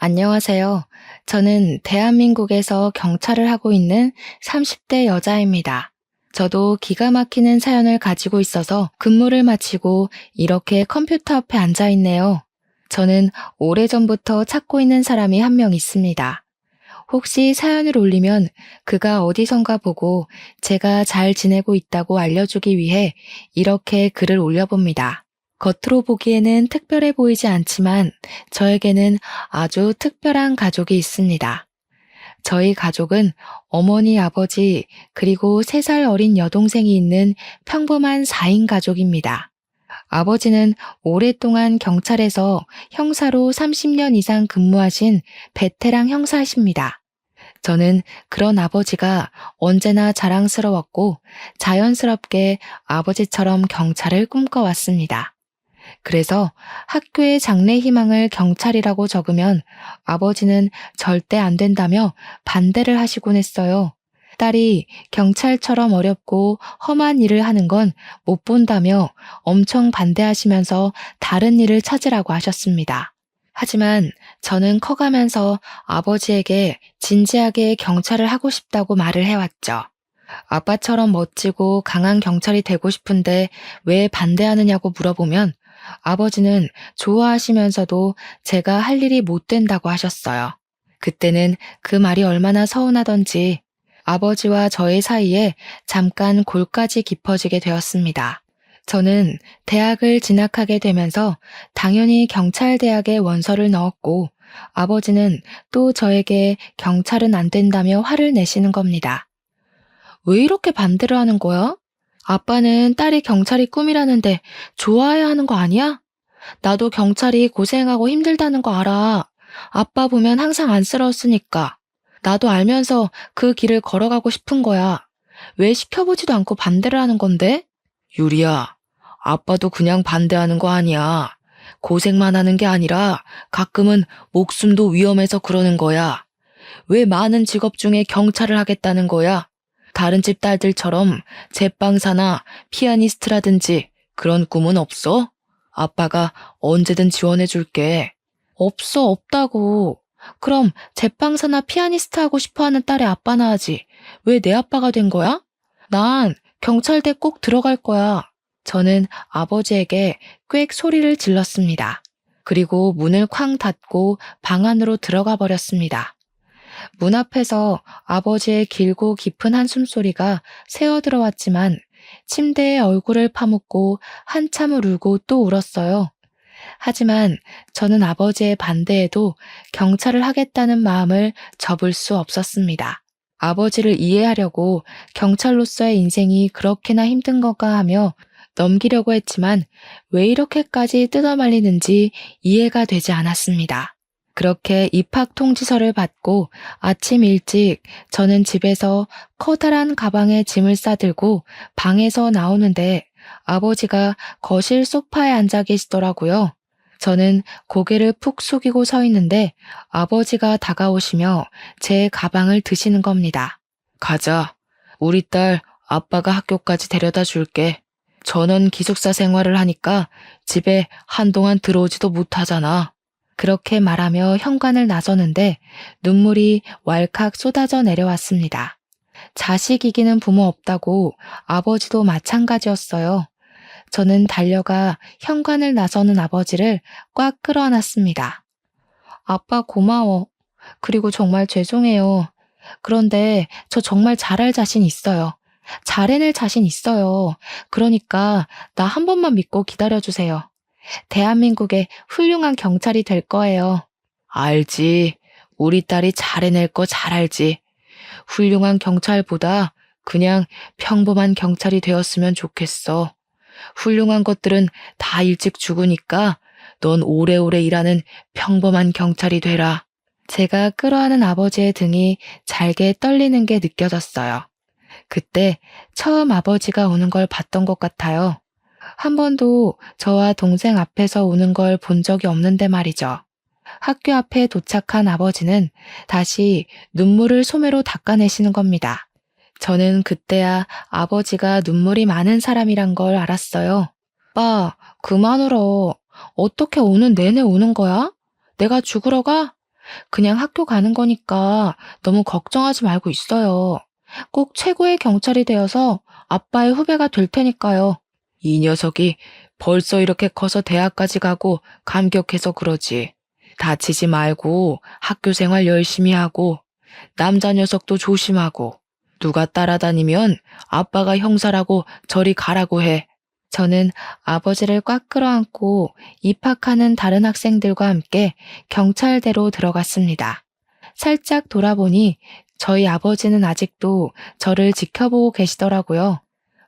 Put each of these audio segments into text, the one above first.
안녕하세요. 저는 대한민국에서 경찰을 하고 있는 30대 여자입니다. 저도 기가 막히는 사연을 가지고 있어서 근무를 마치고 이렇게 컴퓨터 앞에 앉아 있네요. 저는 오래전부터 찾고 있는 사람이 한 명 있습니다. 혹시 사연을 올리면 그가 어디선가 보고 제가 잘 지내고 있다고 알려주기 위해 이렇게 글을 올려봅니다. 겉으로 보기에는 특별해 보이지 않지만 저에게는 아주 특별한 가족이 있습니다. 저희 가족은 어머니, 아버지, 그리고 3살 어린 여동생이 있는 평범한 4인 가족입니다. 아버지는 오랫동안 경찰에서 형사로 30년 이상 근무하신 베테랑 형사십니다. 저는 그런 아버지가 언제나 자랑스러웠고 자연스럽게 아버지처럼 경찰을 꿈꿔왔습니다. 그래서 학교의 장래 희망을 경찰이라고 적으면 아버지는 절대 안 된다며 반대를 하시곤 했어요. 딸이 경찰처럼 어렵고 험한 일을 하는 건 못 본다며 엄청 반대하시면서 다른 일을 찾으라고 하셨습니다. 하지만 저는 커가면서 아버지에게 진지하게 경찰을 하고 싶다고 말을 해왔죠. 아빠처럼 멋지고 강한 경찰이 되고 싶은데 왜 반대하느냐고 물어보면 아버지는 좋아하시면서도 제가 할 일이 못 된다고 하셨어요. 그때는 그 말이 얼마나 서운하던지 아버지와 저의 사이에 잠깐 골까지 깊어지게 되었습니다. 저는 대학을 진학하게 되면서 당연히 경찰대학에 원서를 넣었고 아버지는 또 저에게 경찰은 안 된다며 화를 내시는 겁니다. 왜 이렇게 반대를 하는 거야? 아빠는 딸이 경찰이 꿈이라는데 좋아해야 하는 거 아니야? 나도 경찰이 고생하고 힘들다는 거 알아. 아빠 보면 항상 안쓰러웠으니까. 나도 알면서 그 길을 걸어가고 싶은 거야. 왜 시켜보지도 않고 반대를 하는 건데? 유리야, 아빠도 그냥 반대하는 거 아니야. 고생만 하는 게 아니라 가끔은 목숨도 위험해서 그러는 거야. 왜 많은 직업 중에 경찰을 하겠다는 거야? 다른 집 딸들처럼 제빵사나 피아니스트라든지 그런 꿈은 없어? 아빠가 언제든 지원해 줄게. 없다고. 그럼 제빵사나 피아니스트 하고 싶어 하는 딸의 아빠나 하지. 왜 내 아빠가 된 거야? 난 경찰대 꼭 들어갈 거야. 저는 아버지에게 꽥 소리를 질렀습니다. 그리고 문을 쾅 닫고 방 안으로 들어가 버렸습니다. 문 앞에서 아버지의 길고 깊은 한숨소리가 새어 들어왔지만 침대에 얼굴을 파묻고 한참을 울고 또 울었어요. 하지만 저는 아버지의 반대에도 경찰을 하겠다는 마음을 접을 수 없었습니다. 아버지를 이해하려고 경찰로서의 인생이 그렇게나 힘든 건가 하며 넘기려고 했지만 왜 이렇게까지 뜯어말리는지 이해가 되지 않았습니다. 그렇게 입학 통지서를 받고 아침 일찍 저는 집에서 커다란 가방에 짐을 싸들고 방에서 나오는데 아버지가 거실 소파에 앉아 계시더라고요. 저는 고개를 푹 숙이고 서 있는데 아버지가 다가오시며 제 가방을 드시는 겁니다. 가자. 우리 딸 아빠가 학교까지 데려다 줄게. 전원 기숙사 생활을 하니까 집에 한동안 들어오지도 못하잖아. 그렇게 말하며 현관을 나서는데 눈물이 왈칵 쏟아져 내려왔습니다. 자식 이기는 부모 없다고 아버지도 마찬가지였어요. 저는 달려가 현관을 나서는 아버지를 꽉 끌어안았습니다. 아빠 고마워. 그리고 정말 죄송해요. 그런데 저 정말 잘할 자신 있어요. 잘 해낼 자신 있어요. 그러니까 나 한 번만 믿고 기다려주세요. 대한민국의 훌륭한 경찰이 될 거예요. 알지. 우리 딸이 잘 해낼 거 잘 알지. 훌륭한 경찰보다 그냥 평범한 경찰이 되었으면 좋겠어. 훌륭한 것들은 다 일찍 죽으니까 넌 오래오래 일하는 평범한 경찰이 되라. 제가 끌어안은 아버지의 등이 잘게 떨리는 게 느껴졌어요. 그때 처음 아버지가 우는 걸 봤던 것 같아요. 한 번도 저와 동생 앞에서 우는 걸 본 적이 없는데 말이죠. 학교 앞에 도착한 아버지는 다시 눈물을 소매로 닦아내시는 겁니다. 저는 그때야 아버지가 눈물이 많은 사람이란 걸 알았어요. 빠, 그만 울어. 어떻게 오는 내내 우는 거야? 내가 죽으러 가? 그냥 학교 가는 거니까 너무 걱정하지 말고 있어요. 꼭 최고의 경찰이 되어서 아빠의 후배가 될 테니까요. 이 녀석이 벌써 이렇게 커서 대학까지 가고 감격해서 그러지. 다치지 말고 학교 생활 열심히 하고 남자 녀석도 조심하고 누가 따라다니면 아빠가 형사라고 저리 가라고 해. 저는 아버지를 꽉 끌어안고 입학하는 다른 학생들과 함께 경찰대로 들어갔습니다. 살짝 돌아보니 저희 아버지는 아직도 저를 지켜보고 계시더라고요.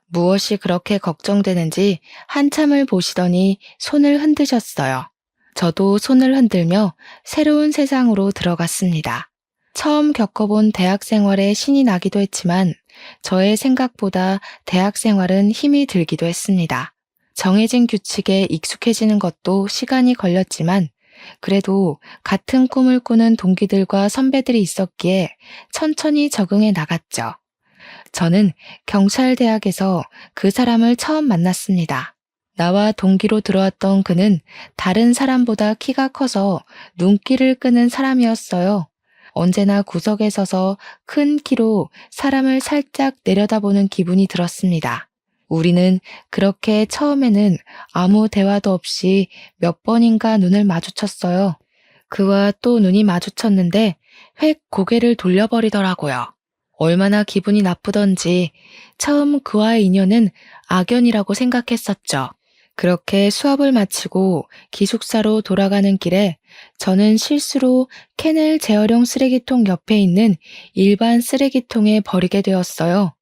무엇이 그렇게 걱정되는지 한참을 보시더니 손을 흔드셨어요. 저도 손을 흔들며 새로운 세상으로 들어갔습니다. 처음 겪어본 대학 생활에 신이 나기도 했지만 저의 생각보다 대학 생활은 힘이 들기도 했습니다. 정해진 규칙에 익숙해지는 것도 시간이 걸렸지만 그래도 같은 꿈을 꾸는 동기들과 선배들이 있었기에 천천히 적응해 나갔죠. 저는 경찰대학에서 그 사람을 처음 만났습니다. 나와 동기로 들어왔던 그는 다른 사람보다 키가 커서 눈길을 끄는 사람이었어요. 언제나 구석에 서서 큰 키로 사람을 살짝 내려다보는 기분이 들었습니다. 우리는 그렇게 처음에는 아무 대화도 없이 몇 번인가 눈을 마주쳤어요. 그와 또 눈이 마주쳤는데 획 고개를 돌려버리더라고요. 얼마나 기분이 나쁘던지 처음 그와의 인연은 악연이라고 생각했었죠. 그렇게 수업을 마치고 기숙사로 돌아가는 길에 저는 실수로 캔을 재활용 쓰레기통 옆에 있는 일반 쓰레기통에 버리게 되었어요.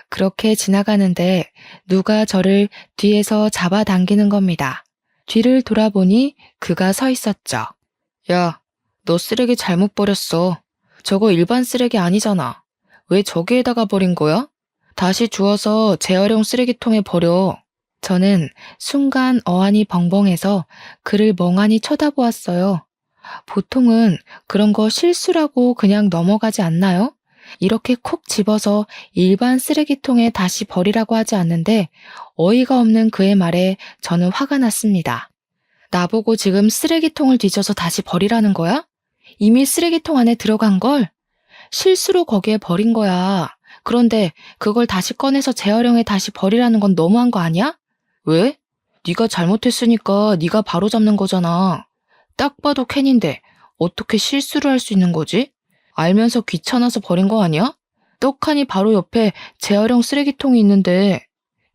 그렇게 지나가는데 누가 저를 뒤에서 잡아당기는 겁니다. 뒤를 돌아보니 그가 서 있었죠. 야, 너 쓰레기 잘못 버렸어. 저거 일반 쓰레기 아니잖아. 왜 저기에다가 버린 거야? 다시 주워서 재활용 쓰레기통에 버려. 저는 순간 어안이 벙벙해서 그를 멍하니 쳐다보았어요. 보통은 그런 거 실수라고 그냥 넘어가지 않나요? 이렇게 콕 집어서 일반 쓰레기통에 다시 버리라고 하지 않는데 어이가 없는 그의 말에 저는 화가 났습니다. 나보고 지금 쓰레기통을 뒤져서 다시 버리라는 거야? 이미 쓰레기통 안에 들어간 걸? 실수로 거기에 버린 거야. 그런데 그걸 다시 꺼내서 재활용에 다시 버리라는 건 너무한 거 아니야? 왜? 네가 잘못했으니까 네가 바로잡는 거잖아. 딱 봐도 캔인데 어떻게 실수를 할 수 있는 거지? 알면서 귀찮아서 버린 거 아니야? 떡하니 바로 옆에 재활용 쓰레기통이 있는데.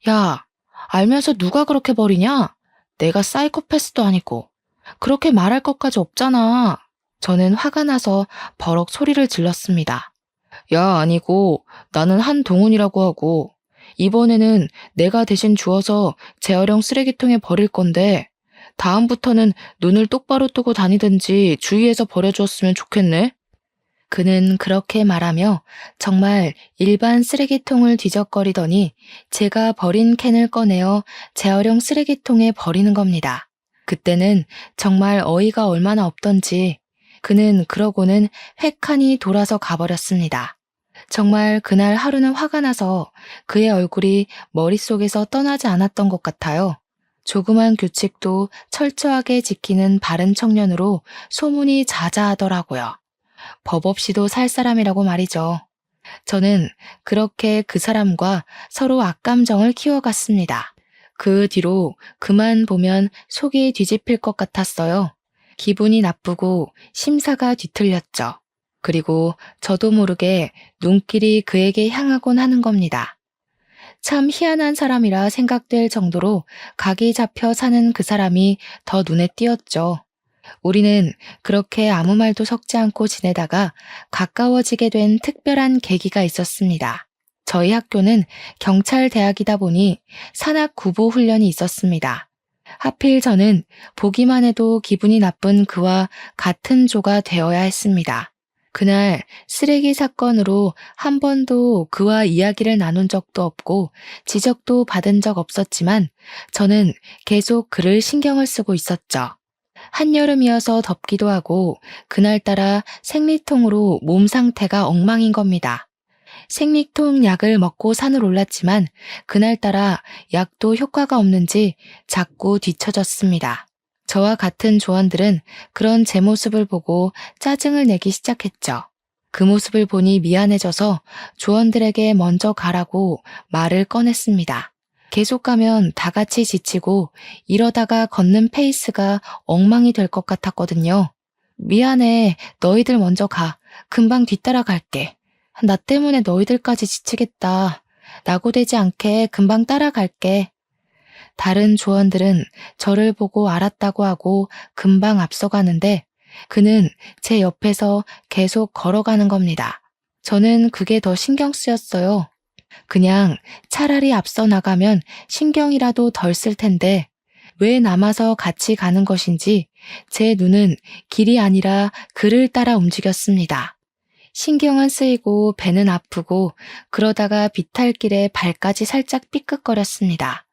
야, 알면서 누가 그렇게 버리냐? 내가 사이코패스도 아니고. 그렇게 말할 것까지 없잖아. 저는 화가 나서 버럭 소리를 질렀습니다. 야, 아니고 나는 한동훈이라고 하고 이번에는 내가 대신 주워서 재활용 쓰레기통에 버릴 건데 다음부터는 눈을 똑바로 뜨고 다니든지 주의해서 버려주었으면 좋겠네. 그는 그렇게 말하며 정말 일반 쓰레기통을 뒤적거리더니 제가 버린 캔을 꺼내어 재활용 쓰레기통에 버리는 겁니다. 그때는 정말 어이가 얼마나 없던지 그는 그러고는 획하니 돌아서 가버렸습니다. 정말 그날 하루는 화가 나서 그의 얼굴이 머릿속에서 떠나지 않았던 것 같아요. 조그만 규칙도 철저하게 지키는 바른 청년으로 소문이 자자하더라고요. 법 없이도 살 사람이라고 말이죠. 저는 그렇게 그 사람과 서로 악감정을 키워갔습니다. 그 뒤로 그만 보면 속이 뒤집힐 것 같았어요. 기분이 나쁘고 심사가 뒤틀렸죠. 그리고 저도 모르게 눈길이 그에게 향하곤 하는 겁니다. 참 희한한 사람이라 생각될 정도로 각이 잡혀 사는 그 사람이 더 눈에 띄었죠. 우리는 그렇게 아무 말도 섞지 않고 지내다가 가까워지게 된 특별한 계기가 있었습니다. 저희 학교는 경찰대학이다 보니 산악 구보 훈련이 있었습니다. 하필 저는 보기만 해도 기분이 나쁜 그와 같은 조가 되어야 했습니다. 그날 쓰레기 사건으로 한 번도 그와 이야기를 나눈 적도 없고 지적도 받은 적 없었지만 저는 계속 그를 신경을 쓰고 있었죠. 한여름이어서 덥기도 하고 그날따라 생리통으로 몸 상태가 엉망인 겁니다. 생리통 약을 먹고 산을 올랐지만 그날따라 약도 효과가 없는지 자꾸 뒤처졌습니다. 저와 같은 조원들은 그런 제 모습을 보고 짜증을 내기 시작했죠. 그 모습을 보니 미안해져서 조원들에게 먼저 가라고 말을 꺼냈습니다. 계속 가면 다 같이 지치고 이러다가 걷는 페이스가 엉망이 될 것 같았거든요. 미안해. 너희들 먼저 가. 금방 뒤따라 갈게. 나 때문에 너희들까지 지치겠다. 낙오되지 않게 금방 따라갈게. 다른 조원들은 저를 보고 알았다고 하고 금방 앞서가는데 그는 제 옆에서 계속 걸어가는 겁니다. 저는 그게 더 신경 쓰였어요. 그냥 차라리 앞서 나가면 신경이라도 덜 쓸 텐데 왜 남아서 같이 가는 것인지 제 눈은 길이 아니라 그를 따라 움직였습니다. 신경은 쓰이고 배는 아프고 그러다가 비탈길에 발까지 살짝 삐끗거렸습니다.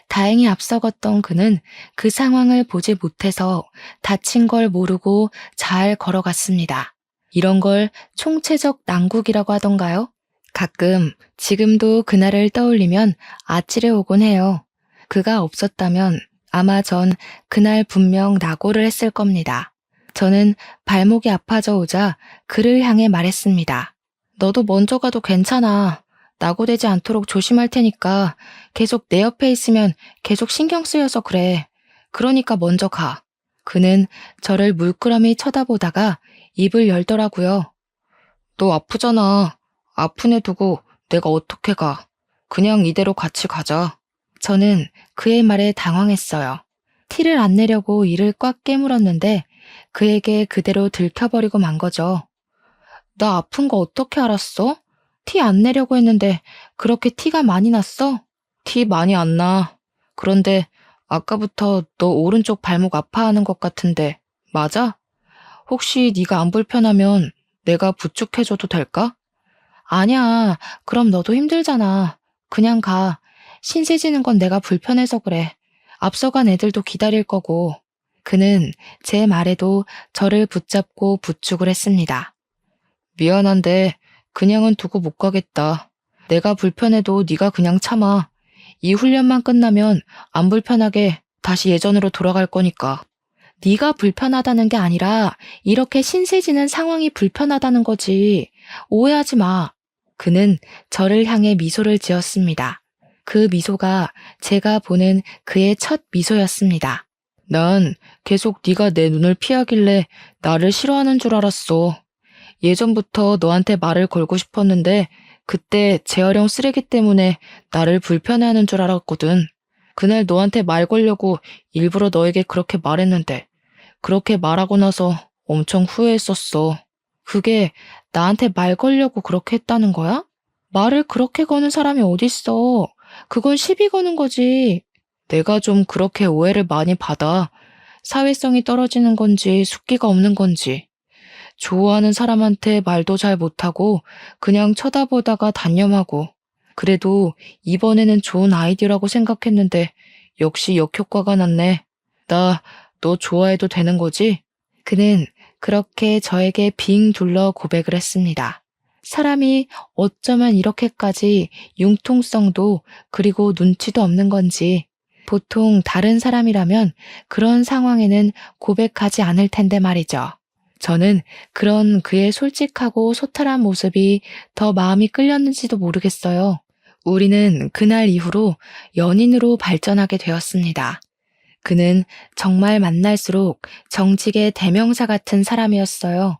다행히 앞서갔던 그는 그 상황을 보지 못해서 다친 걸 모르고 잘 걸어갔습니다. 이런 걸 총체적 난국이라고 하던가요? 가끔 지금도 그날을 떠올리면 아찔해 오곤 해요. 그가 없었다면 아마 전 그날 분명 낙오를 했을 겁니다. 저는 발목이 아파져 오자 그를 향해 말했습니다. 너도 먼저 가도 괜찮아. 낙오되지 않도록 조심할 테니까 계속 내 옆에 있으면 계속 신경 쓰여서 그래. 그러니까 먼저 가. 그는 저를 물끄러미 쳐다보다가 입을 열더라고요. 너 아프잖아. 아픈 애 두고 내가 어떻게 가. 그냥 이대로 같이 가자. 저는 그의 말에 당황했어요. 티를 안 내려고 이를 꽉 깨물었는데 그에게 그대로 들켜버리고 만 거죠. 나 아픈 거 어떻게 알았어? 티 안 내려고 했는데 그렇게 티가 많이 났어? 티 많이 안 나. 그런데 아까부터 너 오른쪽 발목 아파하는 것 같은데 맞아? 혹시 네가 안 불편하면 내가 부축해줘도 될까? 아니야. 그럼 너도 힘들잖아. 그냥 가. 신세 지는 건 내가 불편해서 그래. 앞서간 애들도 기다릴 거고. 그는 제 말에도 저를 붙잡고 부축을 했습니다. 미안한데 그냥은 두고 못 가겠다. 내가 불편해도 네가 그냥 참아. 이 훈련만 끝나면 안 불편하게 다시 예전으로 돌아갈 거니까. 네가 불편하다는 게 아니라 이렇게 신세지는 상황이 불편하다는 거지. 오해하지 마. 그는 저를 향해 미소를 지었습니다. 그 미소가 제가 보는 그의 첫 미소였습니다. 난 계속 네가 내 눈을 피하길래 나를 싫어하는 줄 알았어. 예전부터 너한테 말을 걸고 싶었는데 그때 재활용 쓰레기 때문에 나를 불편해하는 줄 알았거든. 그날 너한테 말 걸려고 일부러 너에게 그렇게 말했는데 그렇게 말하고 나서 엄청 후회했었어. 그게 나한테 말 걸려고 그렇게 했다는 거야? 말을 그렇게 거는 사람이 어딨어. 그건 시비 거는 거지. 내가 좀 그렇게 오해를 많이 받아. 사회성이 떨어지는 건지 숫기가 없는 건지. 좋아하는 사람한테 말도 잘 못하고 그냥 쳐다보다가 단념하고. 그래도 이번에는 좋은 아이디어라고 생각했는데 역시 역효과가 났네. 나 너 좋아해도 되는 거지? 그는 그렇게 저에게 빙 둘러 고백을 했습니다. 사람이 어쩌면 이렇게까지 융통성도 그리고 눈치도 없는 건지 보통 다른 사람이라면 그런 상황에는 고백하지 않을 텐데 말이죠. 저는 그런 그의 솔직하고 소탈한 모습이 더 마음이 끌렸는지도 모르겠어요. 우리는 그날 이후로 연인으로 발전하게 되었습니다. 그는 정말 만날수록 정직의 대명사 같은 사람이었어요.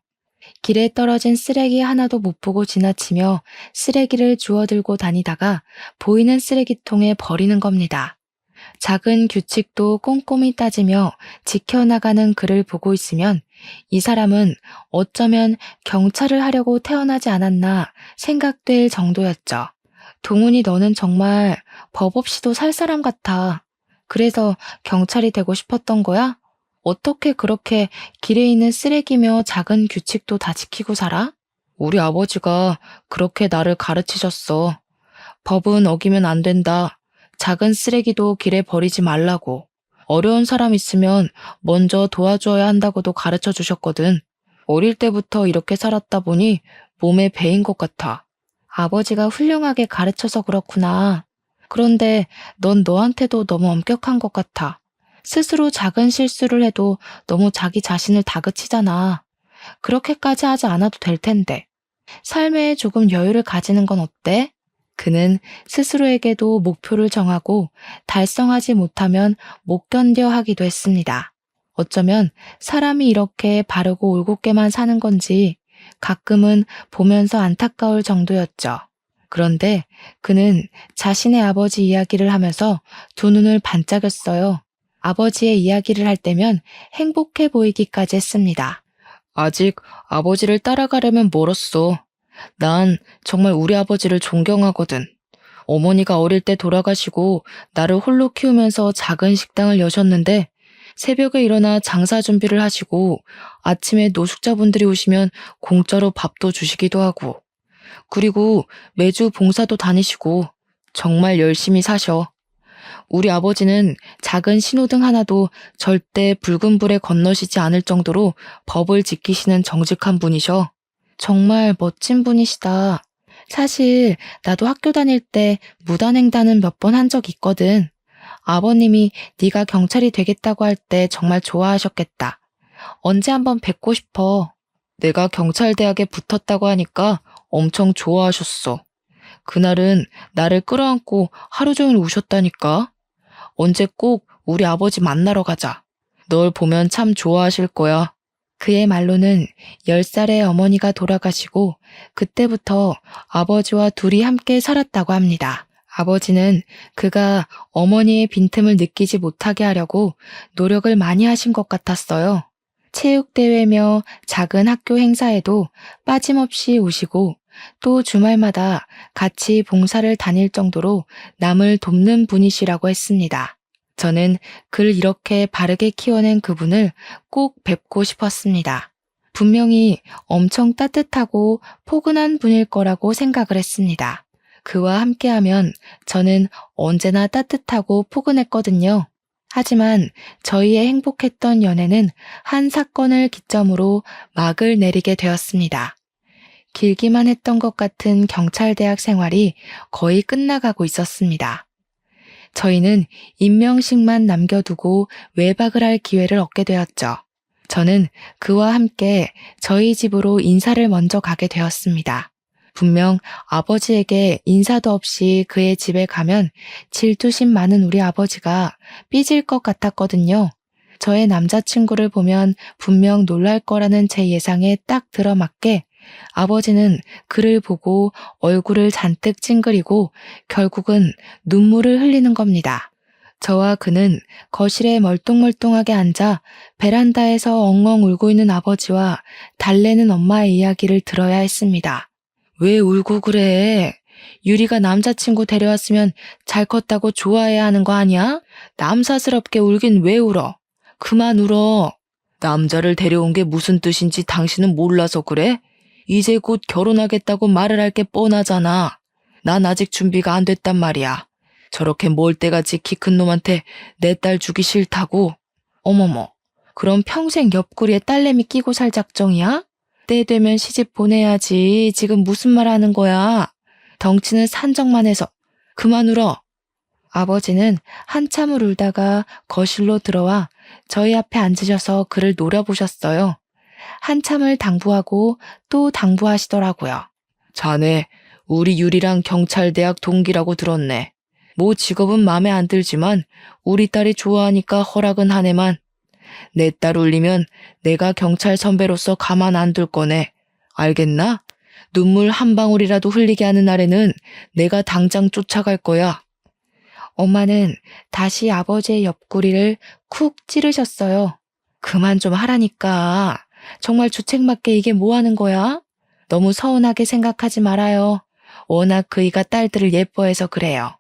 길에 떨어진 쓰레기 하나도 못 보고 지나치며 쓰레기를 주워들고 다니다가 보이는 쓰레기통에 버리는 겁니다. 작은 규칙도 꼼꼼히 따지며 지켜나가는 그를 보고 있으면 이 사람은 어쩌면 경찰을 하려고 태어나지 않았나 생각될 정도였죠. 동훈이 너는 정말 법 없이도 살 사람 같아. 그래서 경찰이 되고 싶었던 거야? 어떻게 그렇게 길에 있는 쓰레기며 작은 규칙도 다 지키고 살아? 우리 아버지가 그렇게 나를 가르치셨어. 법은 어기면 안 된다. 작은 쓰레기도 길에 버리지 말라고. 어려운 사람 있으면 먼저 도와줘야 한다고도 가르쳐 주셨거든. 어릴 때부터 이렇게 살았다 보니 몸에 배인 것 같아. 아버지가 훌륭하게 가르쳐서 그렇구나. 그런데 넌 너한테도 너무 엄격한 것 같아. 스스로 작은 실수를 해도 너무 자기 자신을 다그치잖아. 그렇게까지 하지 않아도 될 텐데. 삶에 조금 여유를 가지는 건 어때? 그는 스스로에게도 목표를 정하고 달성하지 못하면 못 견뎌 하기도 했습니다. 어쩌면 사람이 이렇게 바르고 올곧게만 사는 건지 가끔은 보면서 안타까울 정도였죠. 그런데 그는 자신의 아버지 이야기를 하면서 두 눈을 반짝였어요. 아버지의 이야기를 할 때면 행복해 보이기까지 했습니다. 아직 아버지를 따라가려면 멀었어. 난 정말 우리 아버지를 존경하거든. 어머니가 어릴 때 돌아가시고 나를 홀로 키우면서 작은 식당을 여셨는데 새벽에 일어나 장사 준비를 하시고 아침에 노숙자분들이 오시면 공짜로 밥도 주시기도 하고 그리고 매주 봉사도 다니시고 정말 열심히 사셔. 우리 아버지는 작은 신호등 하나도 절대 붉은 불에 건너시지 않을 정도로 법을 지키시는 정직한 분이셔. 정말 멋진 분이시다. 사실 나도 학교 다닐 때 무단횡단은 몇 번 한 적 있거든. 아버님이 네가 경찰이 되겠다고 할 때 정말 좋아하셨겠다. 언제 한번 뵙고 싶어. 내가 경찰대학에 붙었다고 하니까 엄청 좋아하셨어. 그날은 나를 끌어안고 하루 종일 우셨다니까. 언제 꼭 우리 아버지 만나러 가자. 널 보면 참 좋아하실 거야. 그의 말로는 10살의 어머니가 돌아가시고 그때부터 아버지와 둘이 함께 살았다고 합니다. 아버지는 그가 어머니의 빈틈을 느끼지 못하게 하려고 노력을 많이 하신 것 같았어요. 체육대회며 작은 학교 행사에도 빠짐없이 오시고 또 주말마다 같이 봉사를 다닐 정도로 남을 돕는 분이시라고 했습니다. 저는 그를 이렇게 바르게 키워낸 그분을 꼭 뵙고 싶었습니다. 분명히 엄청 따뜻하고 포근한 분일 거라고 생각을 했습니다. 그와 함께하면 저는 언제나 따뜻하고 포근했거든요. 하지만 저희의 행복했던 연애는 한 사건을 기점으로 막을 내리게 되었습니다. 길기만 했던 것 같은 경찰대학 생활이 거의 끝나가고 있었습니다. 저희는 임명식만 남겨두고 외박을 할 기회를 얻게 되었죠. 저는 그와 함께 저희 집으로 인사를 먼저 가게 되었습니다. 분명 아버지에게 인사도 없이 그의 집에 가면 질투심 많은 우리 아버지가 삐질 것 같았거든요. 저의 남자친구를 보면 분명 놀랄 거라는 제 예상에 딱 들어맞게 아버지는 그를 보고 얼굴을 잔뜩 찡그리고 결국은 눈물을 흘리는 겁니다. 저와 그는 거실에 멀뚱멀뚱하게 앉아 베란다에서 엉엉 울고 있는 아버지와 달래는 엄마의 이야기를 들어야 했습니다. 왜 울고 그래? 유리가 남자친구 데려왔으면 잘 컸다고 좋아해야 하는 거 아니야? 남사스럽게 울긴 왜 울어? 그만 울어. 남자를 데려온 게 무슨 뜻인지 당신은 몰라서 그래? 이제 곧 결혼하겠다고 말을 할 게 뻔하잖아. 난 아직 준비가 안 됐단 말이야. 저렇게 멀대같이 키 큰 놈한테 내 딸 주기 싫다고. 어머머, 그럼 평생 옆구리에 딸내미 끼고 살 작정이야? 때 되면 시집 보내야지. 지금 무슨 말 하는 거야? 덩치는 산적만 해서. 그만 울어. 아버지는 한참을 울다가 거실로 들어와 저희 앞에 앉으셔서 그를 노려보셨어요. 한참을 당부하고 또 당부하시더라고요. 자네, 우리 유리랑 경찰대학 동기라고 들었네. 뭐 직업은 마음에 안 들지만 우리 딸이 좋아하니까 허락은 하네만. 내 딸 울리면 내가 경찰 선배로서 가만 안 둘 거네. 알겠나? 눈물 한 방울이라도 흘리게 하는 날에는 내가 당장 쫓아갈 거야. 엄마는 다시 아버지의 옆구리를 쿡 찌르셨어요. 그만 좀 하라니까. 정말 주책맞게 이게 뭐 하는 거야? 너무 서운하게 생각하지 말아요. 워낙 그이가 딸들을 예뻐해서 그래요.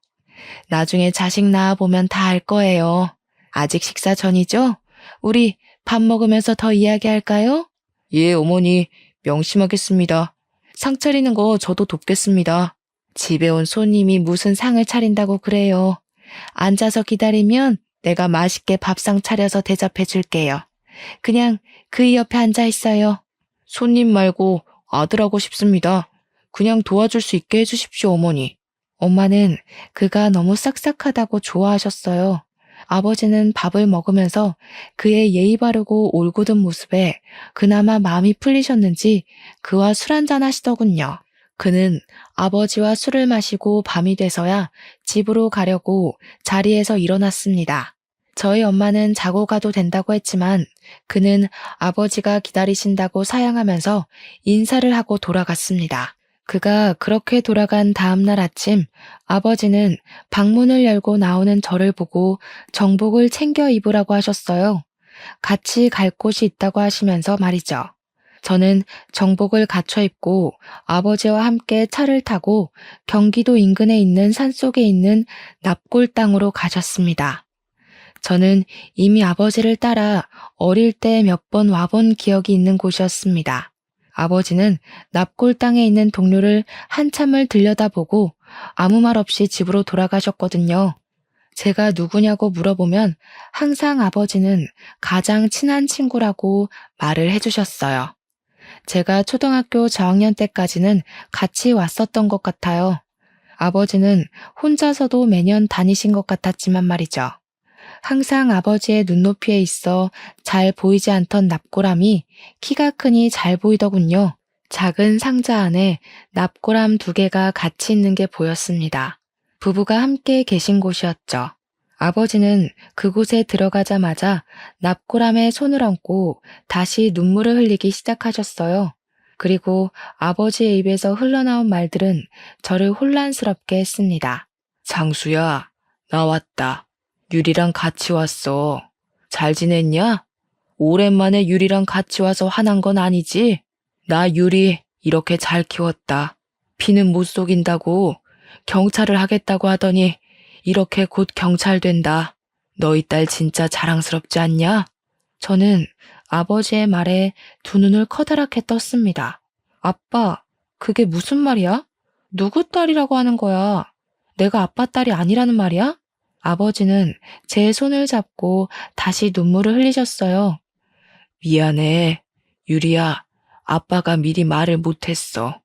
나중에 자식 낳아보면 다 알 거예요. 아직 식사 전이죠? 우리 밥 먹으면서 더 이야기할까요? 예, 어머니. 명심하겠습니다. 상 차리는 거 저도 돕겠습니다. 집에 온 손님이 무슨 상을 차린다고 그래요. 앉아서 기다리면 내가 맛있게 밥상 차려서 대접해 줄게요. 그냥 그이 옆에 앉아 있어요. 손님 말고 아들하고 싶습니다. 그냥 도와줄 수 있게 해주십시오, 어머니. 엄마는 그가 너무 싹싹하다고 좋아하셨어요. 아버지는 밥을 먹으면서 그의 예의 바르고 올곧은 모습에 그나마 마음이 풀리셨는지 그와 술 한잔 하시더군요. 그는 아버지와 술을 마시고 밤이 돼서야 집으로 가려고 자리에서 일어났습니다. 저희 엄마는 자고 가도 된다고 했지만 그는 아버지가 기다리신다고 사양하면서 인사를 하고 돌아갔습니다. 그가 그렇게 돌아간 다음 날 아침 아버지는 방문을 열고 나오는 저를 보고 정복을 챙겨 입으라고 하셨어요. 같이 갈 곳이 있다고 하시면서 말이죠. 저는 정복을 갖춰 입고 아버지와 함께 차를 타고 경기도 인근에 있는 산속에 있는 납골 땅으로 가셨습니다. 저는 이미 아버지를 따라 어릴 때 몇 번 와본 기억이 있는 곳이었습니다. 아버지는 납골 땅에 있는 동료를 한참을 들여다보고 아무 말 없이 집으로 돌아가셨거든요. 제가 누구냐고 물어보면 항상 아버지는 가장 친한 친구라고 말을 해주셨어요. 제가 초등학교 저학년 때까지는 같이 왔었던 것 같아요. 아버지는 혼자서도 매년 다니신 것 같았지만 말이죠. 항상 아버지의 눈높이에 있어 잘 보이지 않던 납골함이 키가 크니 잘 보이더군요. 작은 상자 안에 납골함 2개가 같이 있는 게 보였습니다. 부부가 함께 계신 곳이었죠. 아버지는 그곳에 들어가자마자 납골함에 손을 얹고 다시 눈물을 흘리기 시작하셨어요. 그리고 아버지의 입에서 흘러나온 말들은 저를 혼란스럽게 했습니다. 장수야, 나 왔다. 유리랑 같이 왔어. 잘 지냈냐? 오랜만에 유리랑 같이 와서 화난 건 아니지? 나 유리 이렇게 잘 키웠다. 피는 못 속인다고 경찰을 하겠다고 하더니 이렇게 곧 경찰 된다. 너희 딸 진짜 자랑스럽지 않냐? 저는 아버지의 말에 두 눈을 커다랗게 떴습니다. 아빠, 그게 무슨 말이야? 누구 딸이라고 하는 거야? 내가 아빠 딸이 아니라는 말이야? 아버지는 제 손을 잡고 다시 눈물을 흘리셨어요. 미안해, 유리야. 아빠가 미리 말을 못했어.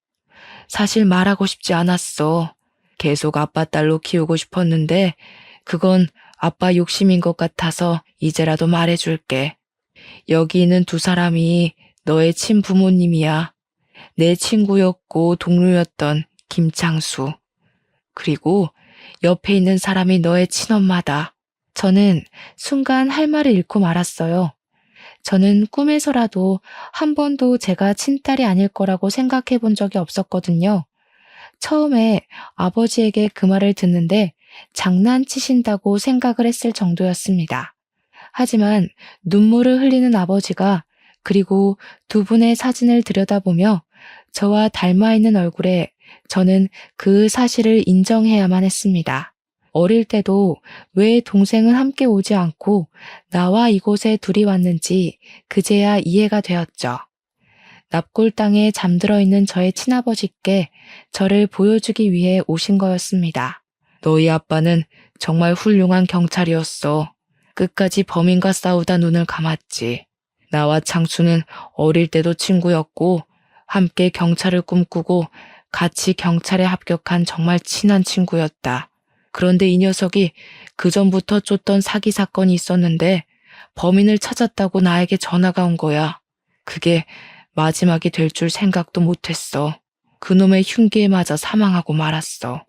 사실 말하고 싶지 않았어. 계속 아빠 딸로 키우고 싶었는데 그건 아빠 욕심인 것 같아서 이제라도 말해줄게. 여기 있는 2사람이 너의 친부모님이야. 내 친구였고 동료였던 김창수. 그리고 옆에 있는 사람이 너의 친엄마다. 저는 순간 할 말을 잃고 말았어요. 저는 꿈에서라도 한 번도 제가 친딸이 아닐 거라고 생각해 본 적이 없었거든요. 처음에 아버지에게 그 말을 듣는데 장난치신다고 생각을 했을 정도였습니다. 하지만 눈물을 흘리는 아버지가 그리고 2분의 사진을 들여다보며 저와 닮아 있는 얼굴에 저는 그 사실을 인정해야만 했습니다. 어릴 때도 왜 동생은 함께 오지 않고 나와 이곳에 둘이 왔는지 그제야 이해가 되었죠. 납골 땅에 잠들어 있는 저의 친아버지께 저를 보여주기 위해 오신 거였습니다. 너희 아빠는 정말 훌륭한 경찰이었어. 끝까지 범인과 싸우다 눈을 감았지. 나와 창수는 어릴 때도 친구였고 함께 경찰을 꿈꾸고 같이 경찰에 합격한 정말 친한 친구였다. 그런데 이 녀석이 그전부터 쫓던 사기 사건이 있었는데 범인을 찾았다고 나에게 전화가 온 거야. 그게 마지막이 될 줄 생각도 못했어. 그놈의 흉기에 맞아 사망하고 말았어.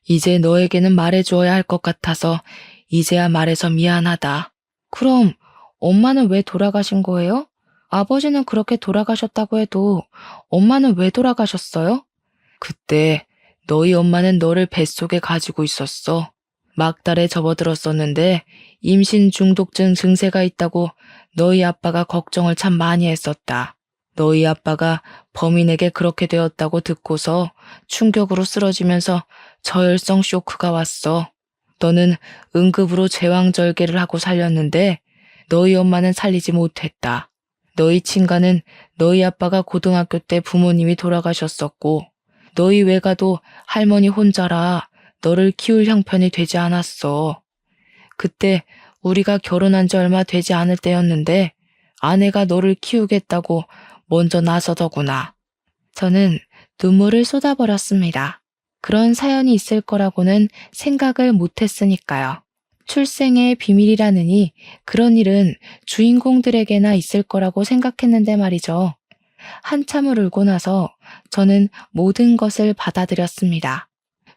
이제 너에게는 말해주어야 할 것 같아서 이제야 말해서 미안하다. 그럼 엄마는 왜 돌아가신 거예요? 아버지는 그렇게 돌아가셨다고 해도 엄마는 왜 돌아가셨어요? 그때 너희 엄마는 너를 뱃속에 가지고 있었어. 막달에 접어들었었는데 임신 중독증 증세가 있다고 너희 아빠가 걱정을 참 많이 했었다. 너희 아빠가 범인에게 그렇게 되었다고 듣고서 충격으로 쓰러지면서 저혈성 쇼크가 왔어. 너는 응급으로 제왕절개를 하고 살렸는데 너희 엄마는 살리지 못했다. 너희 친가는 너희 아빠가 고등학교 때 부모님이 돌아가셨었고 너희 외가도 할머니 혼자라 너를 키울 형편이 되지 않았어. 그때 우리가 결혼한 지 얼마 되지 않을 때였는데 아내가 너를 키우겠다고 먼저 나서더구나. 저는 눈물을 쏟아버렸습니다. 그런 사연이 있을 거라고는 생각을 못했으니까요. 출생의 비밀이라느니 그런 일은 주인공들에게나 있을 거라고 생각했는데 말이죠. 한참을 울고 나서 저는 모든 것을 받아들였습니다.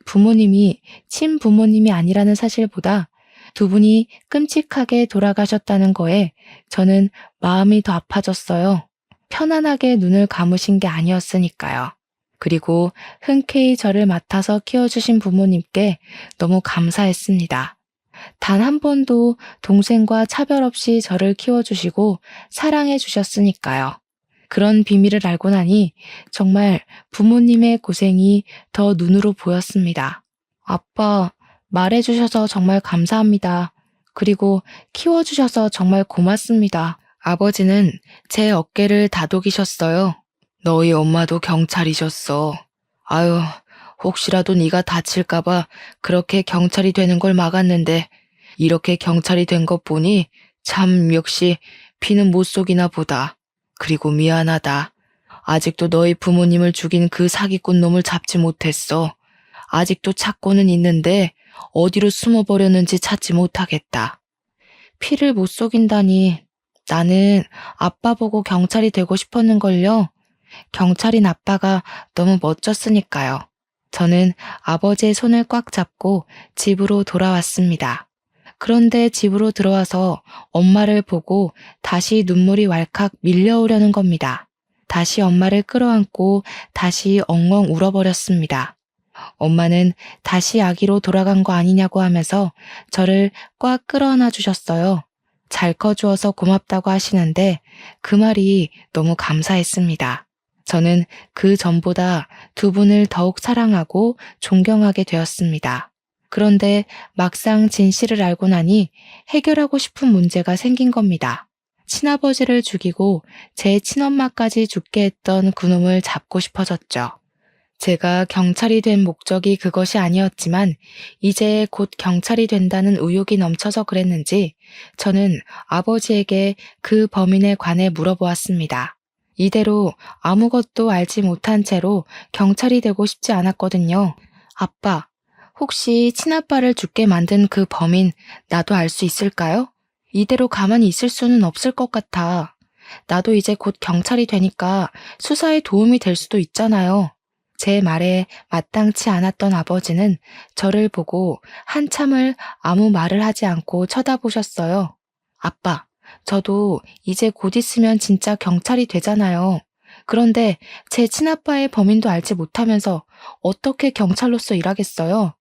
부모님이 친부모님이 아니라는 사실보다 두 분이 끔찍하게 돌아가셨다는 거에 저는 마음이 더 아파졌어요. 편안하게 눈을 감으신 게 아니었으니까요. 그리고 흔쾌히 저를 맡아서 키워주신 부모님께 너무 감사했습니다. 단 한 번도 동생과 차별 없이 저를 키워주시고 사랑해 주셨으니까요. 그런 비밀을 알고 나니 정말 부모님의 고생이 더 눈으로 보였습니다. 아빠, 말해주셔서 정말 감사합니다. 그리고 키워주셔서 정말 고맙습니다. 아버지는 제 어깨를 다독이셨어요. 너희 엄마도 경찰이셨어. 아유, 혹시라도 네가 다칠까봐 그렇게 경찰이 되는 걸 막았는데 이렇게 경찰이 된 것 보니 참 역시 피는 못 속이나 보다. 그리고 미안하다. 아직도 너희 부모님을 죽인 그 사기꾼 놈을 잡지 못했어. 아직도 찾고는 있는데 어디로 숨어버렸는지 찾지 못하겠다. 피를 못 속인다니 나는 아빠 보고 경찰이 되고 싶었는걸요. 경찰인 아빠가 너무 멋졌으니까요. 저는 아버지의 손을 꽉 잡고 집으로 돌아왔습니다. 그런데 집으로 들어와서 엄마를 보고 다시 눈물이 왈칵 밀려오려는 겁니다. 다시 엄마를 끌어안고 다시 엉엉 울어버렸습니다. 엄마는 다시 아기로 돌아간 거 아니냐고 하면서 저를 꽉 끌어안아 주셨어요. 잘 커주어서 고맙다고 하시는데 그 말이 너무 감사했습니다. 저는 그 전보다 두 분을 더욱 사랑하고 존경하게 되었습니다. 그런데 막상 진실을 알고 나니 해결하고 싶은 문제가 생긴 겁니다. 친아버지를 죽이고 제 친엄마까지 죽게 했던 그놈을 잡고 싶어졌죠. 제가 경찰이 된 목적이 그것이 아니었지만 이제 곧 경찰이 된다는 의욕이 넘쳐서 그랬는지 저는 아버지에게 그 범인에 관해 물어보았습니다. 이대로 아무것도 알지 못한 채로 경찰이 되고 싶지 않았거든요. 아빠, 혹시 친아빠를 죽게 만든 그 범인 나도 알 수 있을까요? 이대로 가만히 있을 수는 없을 것 같아. 나도 이제 곧 경찰이 되니까 수사에 도움이 될 수도 있잖아요. 제 말에 마땅치 않았던 아버지는 저를 보고 한참을 아무 말을 하지 않고 쳐다보셨어요. 아빠, 저도 이제 곧 있으면 진짜 경찰이 되잖아요. 그런데 제 친아빠의 범인도 알지 못하면서 어떻게 경찰로서 일하겠어요?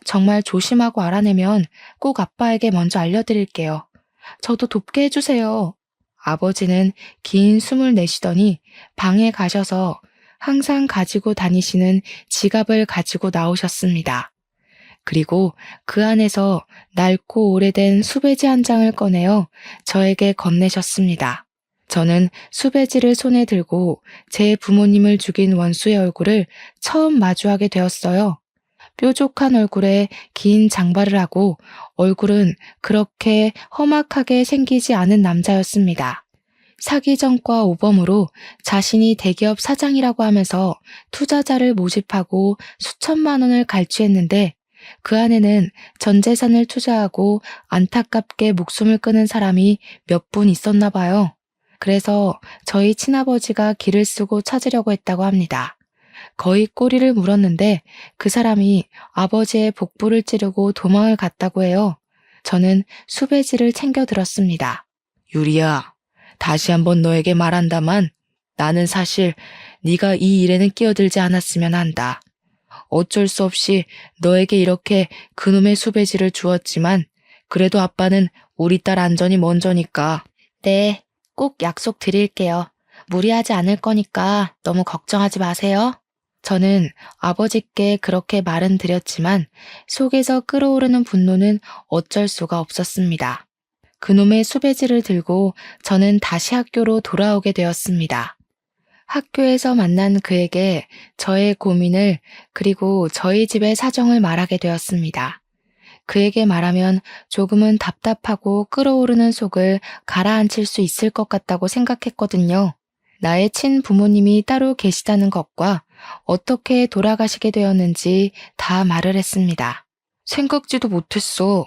정말 조심하고 알아내면 꼭 아빠에게 먼저 알려드릴게요. 저도 돕게 해주세요. 아버지는 긴 숨을 내쉬더니 방에 가셔서 항상 가지고 다니시는 지갑을 가지고 나오셨습니다. 그리고 그 안에서 낡고 오래된 수배지 한 장을 꺼내어 저에게 건네셨습니다. 저는 수배지를 손에 들고 제 부모님을 죽인 원수의 얼굴을 처음 마주하게 되었어요. 뾰족한 얼굴에 긴 장발을 하고 얼굴은 그렇게 험악하게 생기지 않은 남자였습니다. 사기전과 오범으로 자신이 대기업 사장이라고 하면서 투자자를 모집하고 수천만 원을 갈취했는데 그 안에는 전 재산을 투자하고 안타깝게 목숨을 끊은 사람이 몇 분 있었나 봐요. 그래서 저희 친아버지가 길을 쓰고 찾으려고 했다고 합니다. 거의 꼬리를 물었는데 그 사람이 아버지의 복부를 찌르고 도망을 갔다고 해요. 저는 수배지를 챙겨 들었습니다. 유리야, 다시 한번 너에게 말한다만 나는 사실 네가 이 일에는 끼어들지 않았으면 한다. 어쩔 수 없이 너에게 이렇게 그놈의 수배지를 주었지만 그래도 아빠는 우리 딸 안전이 먼저니까. 네, 꼭 약속 드릴게요. 무리하지 않을 거니까 너무 걱정하지 마세요. 저는 아버지께 그렇게 말은 드렸지만 속에서 끓어오르는 분노는 어쩔 수가 없었습니다. 그놈의 수배지를 들고 저는 다시 학교로 돌아오게 되었습니다. 학교에서 만난 그에게 저의 고민을 그리고 저희 집의 사정을 말하게 되었습니다. 그에게 말하면 조금은 답답하고 끓어오르는 속을 가라앉힐 수 있을 것 같다고 생각했거든요. 나의 친부모님이 따로 계시다는 것과 어떻게 돌아가시게 되었는지 다 말을 했습니다. 생각지도 못했어.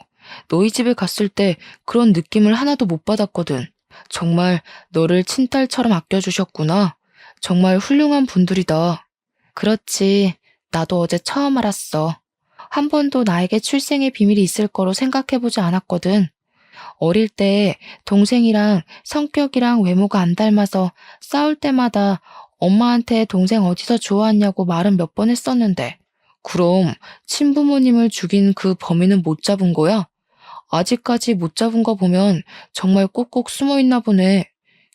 너희 집에 갔을 때 그런 느낌을 하나도 못 받았거든. 정말 너를 친딸처럼 아껴주셨구나. 정말 훌륭한 분들이다. 그렇지. 나도 어제 처음 알았어. 한 번도 나에게 출생의 비밀이 있을 거로 생각해보지 않았거든. 어릴 때 동생이랑 성격이랑 외모가 안 닮아서 싸울 때마다 엄마한테 동생 어디서 주워왔냐고 말은 몇 번 했었는데. 그럼 친부모님을 죽인 그 범인은 못 잡은 거야? 아직까지 못 잡은 거 보면 정말 꼭꼭 숨어 있나 보네.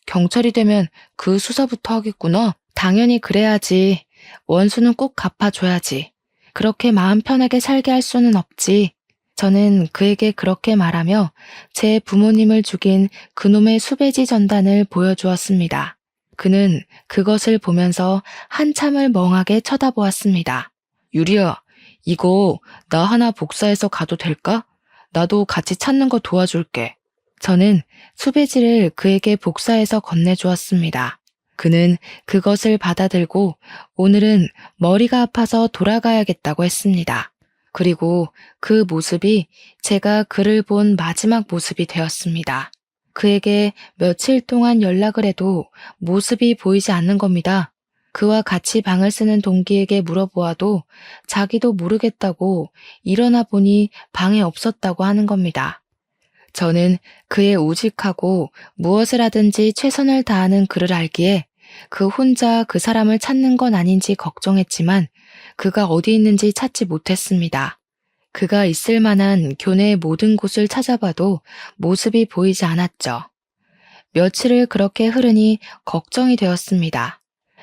경찰이 되면 그 수사부터 하겠구나. 당연히 그래야지. 원수는 꼭 갚아줘야지. 그렇게 마음 편하게 살게 할 수는 없지. 저는 그에게 그렇게 말하며 제 부모님을 죽인 그놈의 수배지 전단을 보여주었습니다. 그는 그것을 보면서 한참을 멍하게 쳐다보았습니다. 유리야, 이거 나 하나 복사해서 가도 될까? 나도 같이 찾는 거 도와줄게. 저는 수배지를 그에게 복사해서 건네주었습니다. 그는 그것을 받아들고 오늘은 머리가 아파서 돌아가야겠다고 했습니다. 그리고 그 모습이 제가 그를 본 마지막 모습이 되었습니다. 그에게 며칠 동안 연락을 해도 모습이 보이지 않는 겁니다. 그와 같이 방을 쓰는 동기에게 물어보아도 자기도 모르겠다고 일어나 보니 방에 없었다고 하는 겁니다. 저는 그의 우직하고 무엇을 하든지 최선을 다하는 그를 알기에 그 혼자 그 사람을 찾는 건 아닌지 걱정했지만 그가 어디 있는지 찾지 못했습니다. 그가 있을 만한 교내의 모든 곳을 찾아봐도 모습이 보이지 않았죠. 며칠을 그렇게 흐르니 걱정이 되었습니다.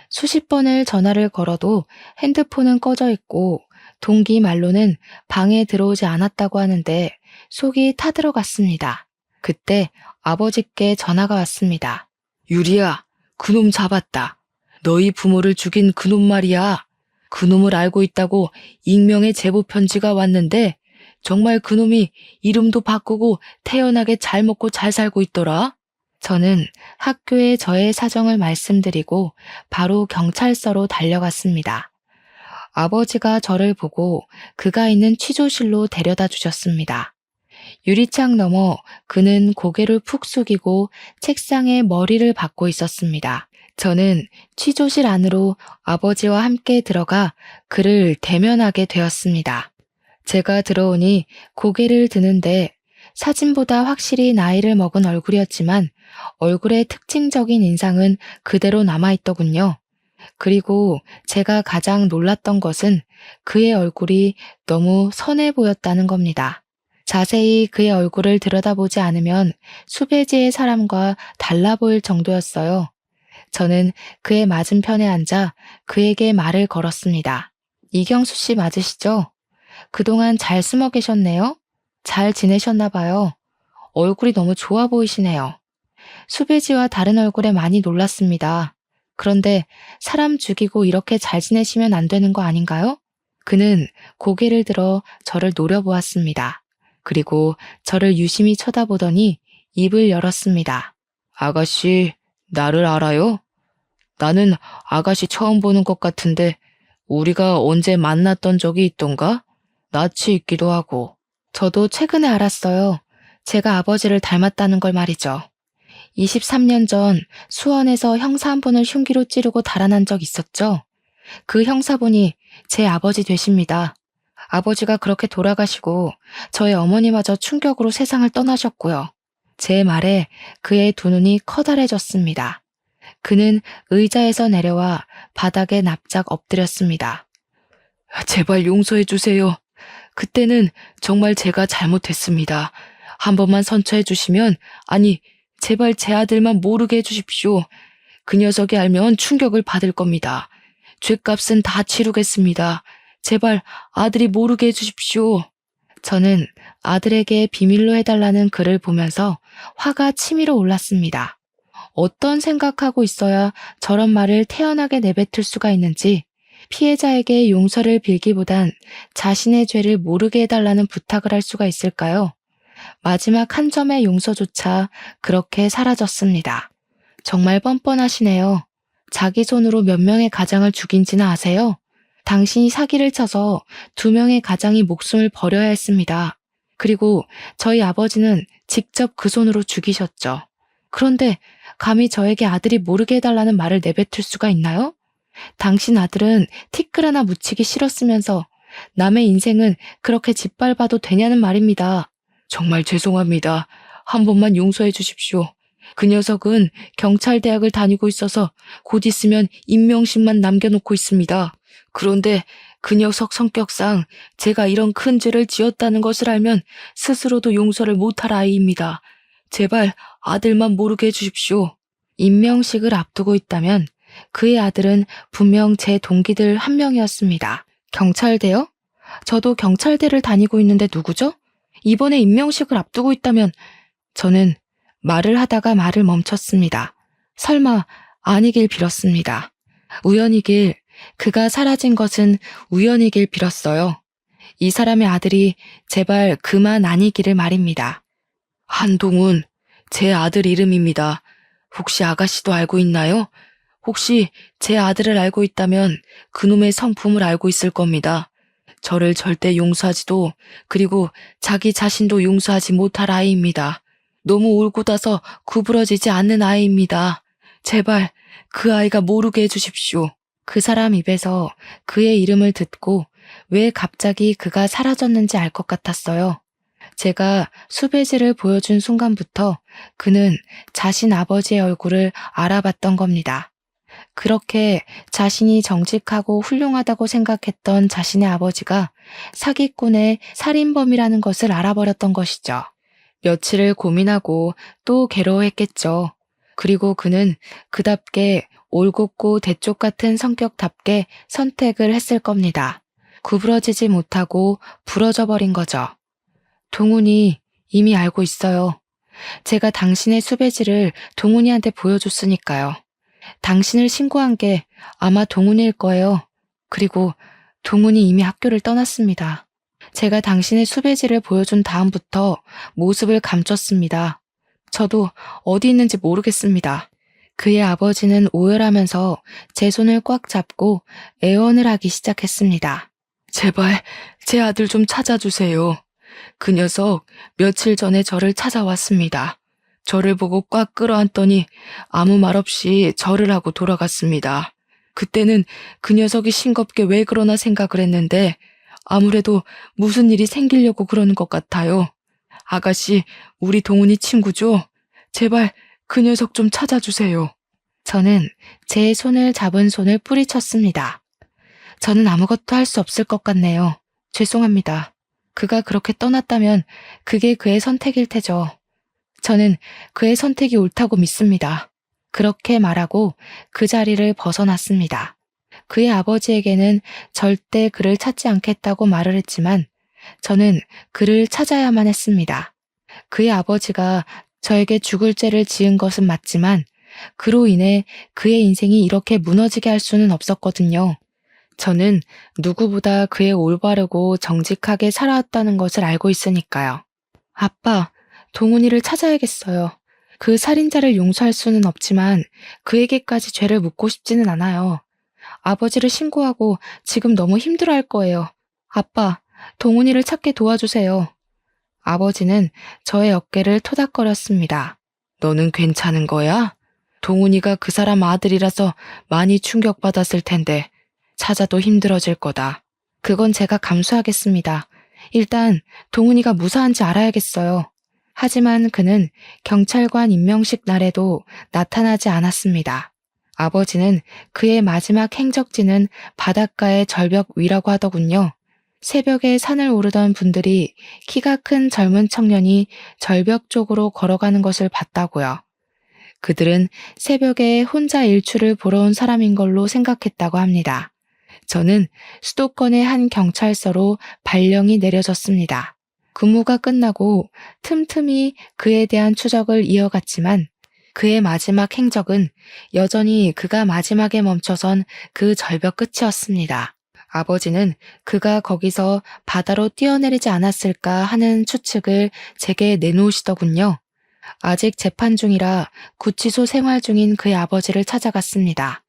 수십 번을 전화를 걸어도 핸드폰은 꺼져 있고 동기 말로는 방에 들어오지 않았다고 하는데 속이 타들어갔습니다. 그때 아버지께 전화가 왔습니다. 유리야, 그놈 잡았다. 너희 부모를 죽인 그놈 말이야. 그놈을 알고 있다고 익명의 제보 편지가 왔는데 정말 그놈이 이름도 바꾸고 태연하게 잘 먹고 잘 살고 있더라. 저는 학교에 저의 사정을 말씀드리고 바로 경찰서로 달려갔습니다. 아버지가 저를 보고 그가 있는 취조실로 데려다 주셨습니다. 유리창 너머 그는 고개를 푹 숙이고 책상에 머리를 박고 있었습니다. 저는 취조실 안으로 아버지와 함께 들어가 그를 대면하게 되었습니다. 제가 들어오니 고개를 드는데 사진보다 확실히 나이를 먹은 얼굴이었지만 얼굴의 특징적인 인상은 그대로 남아있더군요. 그리고 제가 가장 놀랐던 것은 그의 얼굴이 너무 선해 보였다는 겁니다. 자세히 그의 얼굴을 들여다보지 않으면 수배지의 사람과 달라 보일 정도였어요. 저는 그의 맞은편에 앉아 그에게 말을 걸었습니다. 이경수 씨 맞으시죠? 그동안 잘 숨어 계셨네요? 잘 지내셨나 봐요. 얼굴이 너무 좋아 보이시네요. 수배지와 다른 얼굴에 많이 놀랐습니다. 그런데 사람 죽이고 이렇게 잘 지내시면 안 되는 거 아닌가요? 그는 고개를 들어 저를 노려보았습니다. 그리고 저를 유심히 쳐다보더니 입을 열었습니다. 아가씨, 나를 알아요? 나는 아가씨 처음 보는 것 같은데 우리가 언제 만났던 적이 있던가? 낯이 있기도 하고. 저도 최근에 알았어요. 제가 아버지를 닮았다는 걸 말이죠. 23년 전 수원에서 형사 한 분을 흉기로 찌르고 달아난 적 있었죠. 그 형사분이 제 아버지 되십니다. 아버지가 그렇게 돌아가시고 저의 어머니마저 충격으로 세상을 떠나셨고요. 제 말에 그의 두 눈이 커다래졌습니다. 그는 의자에서 내려와 바닥에 납작 엎드렸습니다. 제발 용서해 주세요. 그때는 정말 제가 잘못했습니다. 한 번만 선처해 주시면, 아니, 제발 제 아들만 모르게 해주십시오. 그 녀석이 알면 충격을 받을 겁니다. 죗값은 다 치르겠습니다. 제발 아들이 모르게 해주십시오. 저는 아들에게 비밀로 해달라는 글을 보면서 화가 치밀어 올랐습니다. 어떤 생각하고 있어야 저런 말을 태연하게 내뱉을 수가 있는지 피해자에게 용서를 빌기보단 자신의 죄를 모르게 해달라는 부탁을 할 수가 있을까요? 마지막 한 점의 용서조차 그렇게 사라졌습니다. 정말 뻔뻔하시네요. 자기 손으로 몇 명의 가장을 죽인지는 아세요? 당신이 사기를 쳐서 2명의 가장이 목숨을 버려야 했습니다. 그리고 저희 아버지는 직접 그 손으로 죽이셨죠. 그런데 감히 저에게 아들이 모르게 해달라는 말을 내뱉을 수가 있나요? 당신 아들은 티끌 하나 묻히기 싫었으면서 남의 인생은 그렇게 짓밟아도 되냐는 말입니다. 정말 죄송합니다. 한 번만 용서해 주십시오. 그 녀석은 경찰대학을 다니고 있어서 곧 있으면 임명식만 남겨놓고 있습니다. 그런데 그 녀석 성격상 제가 이런 큰 죄를 지었다는 것을 알면 스스로도 용서를 못할 아이입니다. 제발 아들만 모르게 해주십시오. 임명식을 앞두고 있다면 그의 아들은 분명 제 동기들 한 명이었습니다. 경찰대요? 저도 경찰대를 다니고 있는데 누구죠? 이번에 임명식을 앞두고 있다면 저는 말을 하다가 말을 멈췄습니다. 설마 아니길 빌었습니다. 우연이길, 그가 사라진 것은 우연이길 빌었어요. 이 사람의 아들이 제발 그만 아니기를 말입니다. 한동훈, 제 아들 이름입니다. 혹시 아가씨도 알고 있나요? 혹시 제 아들을 알고 있다면 그놈의 성품을 알고 있을 겁니다. 저를 절대 용서하지도, 그리고 자기 자신도 용서하지 못할 아이입니다. 너무 올곧아서 구부러지지 않는 아이입니다. 제발 그 아이가 모르게 해주십시오. 그 사람 입에서 그의 이름을 듣고 왜 갑자기 그가 사라졌는지 알 것 같았어요. 제가 수배지를 보여준 순간부터 그는 자신 아버지의 얼굴을 알아봤던 겁니다. 그렇게 자신이 정직하고 훌륭하다고 생각했던 자신의 아버지가 사기꾼의 살인범이라는 것을 알아버렸던 것이죠. 며칠을 고민하고 또 괴로워했겠죠. 그리고 그는 그답게 올곧고 대쪽 같은 성격답게 선택을 했을 겁니다. 구부러지지 못하고 부러져 버린 거죠. 동훈이 이미 알고 있어요. 제가 당신의 수배지를 동훈이한테 보여줬으니까요. 당신을 신고한 게 아마 동훈일 거예요. 그리고 동훈이 이미 학교를 떠났습니다. 제가 당신의 수배지를 보여준 다음부터 모습을 감췄습니다. 저도 어디 있는지 모르겠습니다. 그의 아버지는 오열하면서 제 손을 꽉 잡고 애원을 하기 시작했습니다. 제발 제 아들 좀 찾아주세요. 그 녀석 며칠 전에 저를 찾아왔습니다. 저를 보고 꽉 끌어안더니 아무 말 없이 절을 하고 돌아갔습니다. 그때는 그 녀석이 싱겁게 왜 그러나 생각을 했는데 아무래도 무슨 일이 생기려고 그러는 것 같아요. 아가씨, 우리 동훈이 친구죠? 제발 그 녀석 좀 찾아주세요. 저는 제 손을 잡은 손을 뿌리쳤습니다. 저는 아무것도 할 수 없을 것 같네요. 죄송합니다. 그가 그렇게 떠났다면 그게 그의 선택일 테죠. 저는 그의 선택이 옳다고 믿습니다. 그렇게 말하고 그 자리를 벗어났습니다. 그의 아버지에게는 절대 그를 찾지 않겠다고 말을 했지만 저는 그를 찾아야만 했습니다. 그의 아버지가 저에게 죽을 죄를 지은 것은 맞지만 그로 인해 그의 인생이 이렇게 무너지게 할 수는 없었거든요. 저는 누구보다 그의 올바르고 정직하게 살아왔다는 것을 알고 있으니까요. 아빠, 동훈이를 찾아야겠어요. 그 살인자를 용서할 수는 없지만 그에게까지 죄를 묻고 싶지는 않아요. 아버지를 신고하고 지금 너무 힘들어할 거예요. 아빠, 동훈이를 찾게 도와주세요. 아버지는 저의 어깨를 토닥거렸습니다. 너는 괜찮은 거야? 동훈이가 그 사람 아들이라서 많이 충격받았을 텐데 찾아도 힘들어질 거다. 그건 제가 감수하겠습니다. 일단 동훈이가 무사한지 알아야겠어요. 하지만 그는 경찰관 임명식 날에도 나타나지 않았습니다. 아버지는 그의 마지막 행적지는 바닷가의 절벽 위라고 하더군요. 새벽에 산을 오르던 분들이 키가 큰 젊은 청년이 절벽 쪽으로 걸어가는 것을 봤다고요. 그들은 새벽에 혼자 일출을 보러 온 사람인 걸로 생각했다고 합니다. 저는 수도권의 한 경찰서로 발령이 내려졌습니다. 근무가 끝나고 틈틈이 그에 대한 추적을 이어갔지만 그의 마지막 행적은 여전히 그가 마지막에 멈춰선 그 절벽 끝이었습니다. 아버지는 그가 거기서 바다로 뛰어내리지 않았을까 하는 추측을 제게 내놓으시더군요. 아직 재판 중이라 구치소 생활 중인 그의 아버지를 찾아갔습니다.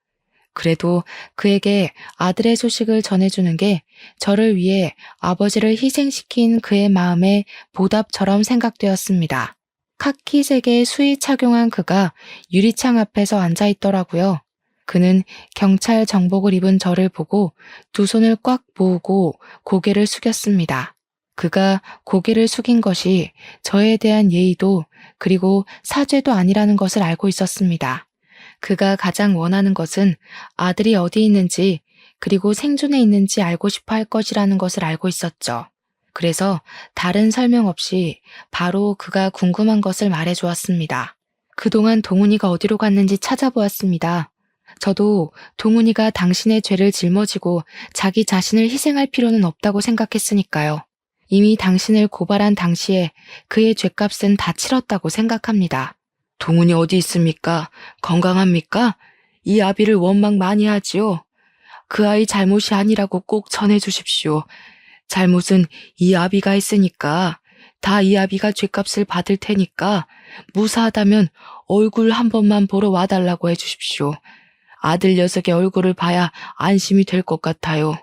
그래도 그에게 아들의 소식을 전해주는 게 저를 위해 아버지를 희생시킨 그의 마음의 보답처럼 생각되었습니다. 카키색의 수의 착용한 그가 유리창 앞에서 앉아 있더라고요. 그는 경찰 정복을 입은 저를 보고 두 손을 꽉 모으고 고개를 숙였습니다. 그가 고개를 숙인 것이 저에 대한 예의도 그리고 사죄도 아니라는 것을 알고 있었습니다. 그가 가장 원하는 것은 아들이 어디 있는지 그리고 생존해 있는지 알고 싶어 할 것이라는 것을 알고 있었죠. 그래서 다른 설명 없이 바로 그가 궁금한 것을 말해 주었습니다. 그동안 동훈이가 어디로 갔는지 찾아보았습니다. 저도 동훈이가 당신의 죄를 짊어지고 자기 자신을 희생할 필요는 없다고 생각했으니까요. 이미 당신을 고발한 당시에 그의 죗값은 다 치렀다고 생각합니다. 동훈이 어디 있습니까? 건강합니까? 이 아비를 원망 많이 하지요. 그 아이 잘못이 아니라고 꼭 전해주십시오. 잘못은 이 아비가 했으니까 다 이 아비가 죗값을 받을 테니까 무사하다면 얼굴 한 번만 보러 와달라고 해주십시오. 아들 녀석의 얼굴을 봐야 안심이 될 것 같아요.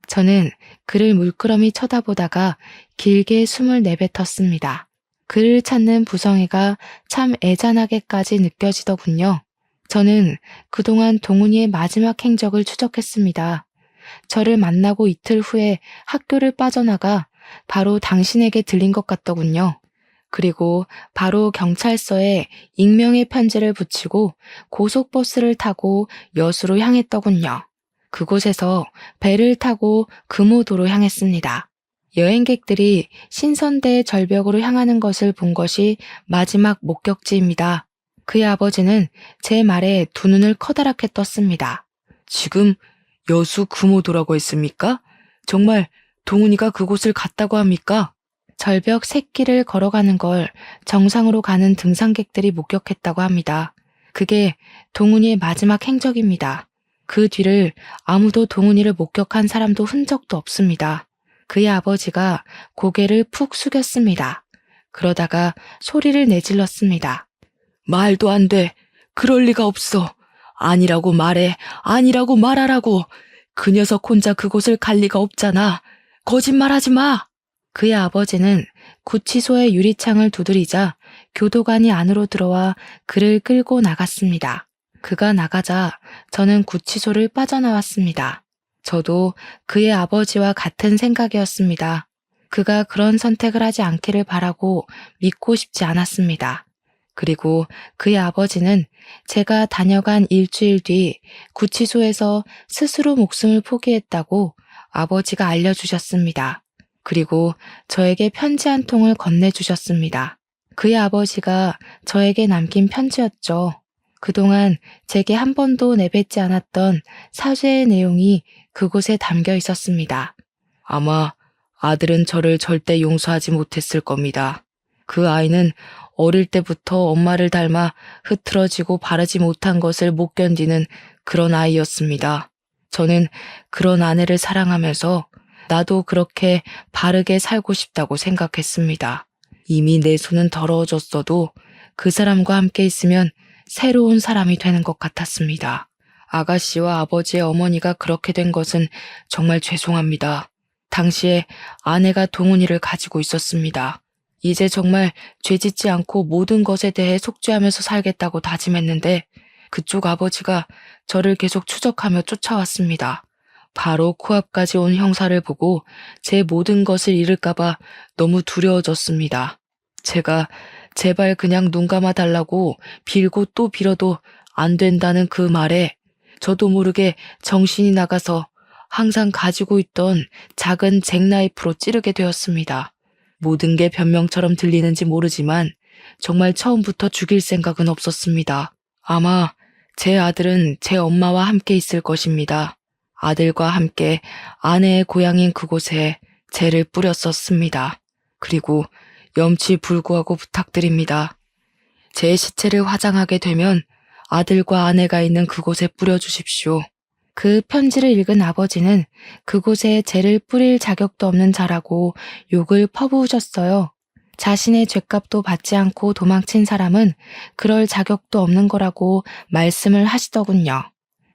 저는 그를 물끄러미 쳐다보다가 길게 숨을 내뱉었습니다. 그를 찾는 부성애가 참 애잔하게까지 느껴지더군요. 저는 그동안 동훈이의 마지막 행적을 추적했습니다. 저를 만나고 이틀 후에 학교를 빠져나가 바로 당신에게 들린 것 같더군요. 그리고 바로 경찰서에 익명의 편지를 붙이고 고속버스를 타고 여수로 향했더군요. 그곳에서 배를 타고 금오도로 향했습니다. 여행객들이 신선대 절벽으로 향하는 것을 본 것이 마지막 목격지입니다. 그의 아버지는 제 말에 두 눈을 커다랗게 떴습니다. 지금 여수 금오도라고 했습니까? 정말 동훈이가 그곳을 갔다고 합니까? 절벽 샛길을 걸어가는 걸 정상으로 가는 등산객들이 목격했다고 합니다. 그게 동훈이의 마지막 행적입니다. 그 뒤를 아무도 동훈이를 목격한 사람도 흔적도 없습니다. 그의 아버지가 고개를 푹 숙였습니다. 그러다가 소리를 내질렀습니다. 말도 안 돼. 그럴 리가 없어. 아니라고 말해. 아니라고 말하라고. 그 녀석 혼자 그곳을 갈 리가 없잖아. 거짓말하지 마. 그의 아버지는 구치소의 유리창을 두드리자 교도관이 안으로 들어와 그를 끌고 나갔습니다. 그가 나가자 저는 구치소를 빠져나왔습니다. 저도 그의 아버지와 같은 생각이었습니다. 그가 그런 선택을 하지 않기를 바라고 믿고 싶지 않았습니다. 그리고 그의 아버지는 제가 다녀간 일주일 뒤 구치소에서 스스로 목숨을 포기했다고 아버지가 알려주셨습니다. 그리고 저에게 편지 한 통을 건네주셨습니다. 그의 아버지가 저에게 남긴 편지였죠. 그동안 제게 한 번도 내뱉지 않았던 사죄의 내용이 그곳에 담겨 있었습니다. 아마 아들은 저를 절대 용서하지 못했을 겁니다. 그 아이는 어릴 때부터 엄마를 닮아 흐트러지고 바르지 못한 것을 못 견디는 그런 아이였습니다. 저는 그런 아내를 사랑하면서 나도 그렇게 바르게 살고 싶다고 생각했습니다. 이미 내 손은 더러워졌어도 그 사람과 함께 있으면 새로운 사람이 되는 것 같았습니다. 아가씨와 아버지의 어머니가 그렇게 된 것은 정말 죄송합니다. 당시에 아내가 동훈이를 가지고 있었습니다. 이제 정말 죄짓지 않고 모든 것에 대해 속죄하면서 살겠다고 다짐했는데 그쪽 아버지가 저를 계속 추적하며 쫓아왔습니다. 바로 코앞까지 온 형사를 보고 제 모든 것을 잃을까봐 너무 두려워졌습니다. 제가 제발 그냥 눈 감아 달라고 빌고 또 빌어도 안 된다는 그 말에 저도 모르게 정신이 나가서 항상 가지고 있던 작은 잭나이프로 찌르게 되었습니다. 모든 게 변명처럼 들리는지 모르지만 정말 처음부터 죽일 생각은 없었습니다. 아마 제 아들은 제 엄마와 함께 있을 것입니다. 아들과 함께 아내의 고향인 그곳에 재를 뿌렸었습니다. 그리고 염치불구하고 부탁드립니다. 제 시체를 화장하게 되면 아들과 아내가 있는 그곳에 뿌려주십시오. 그 편지를 읽은 아버지는 그곳에 재를 뿌릴 자격도 없는 자라고 욕을 퍼부으셨어요. 자신의 죗값도 받지 않고 도망친 사람은 그럴 자격도 없는 거라고 말씀을 하시더군요.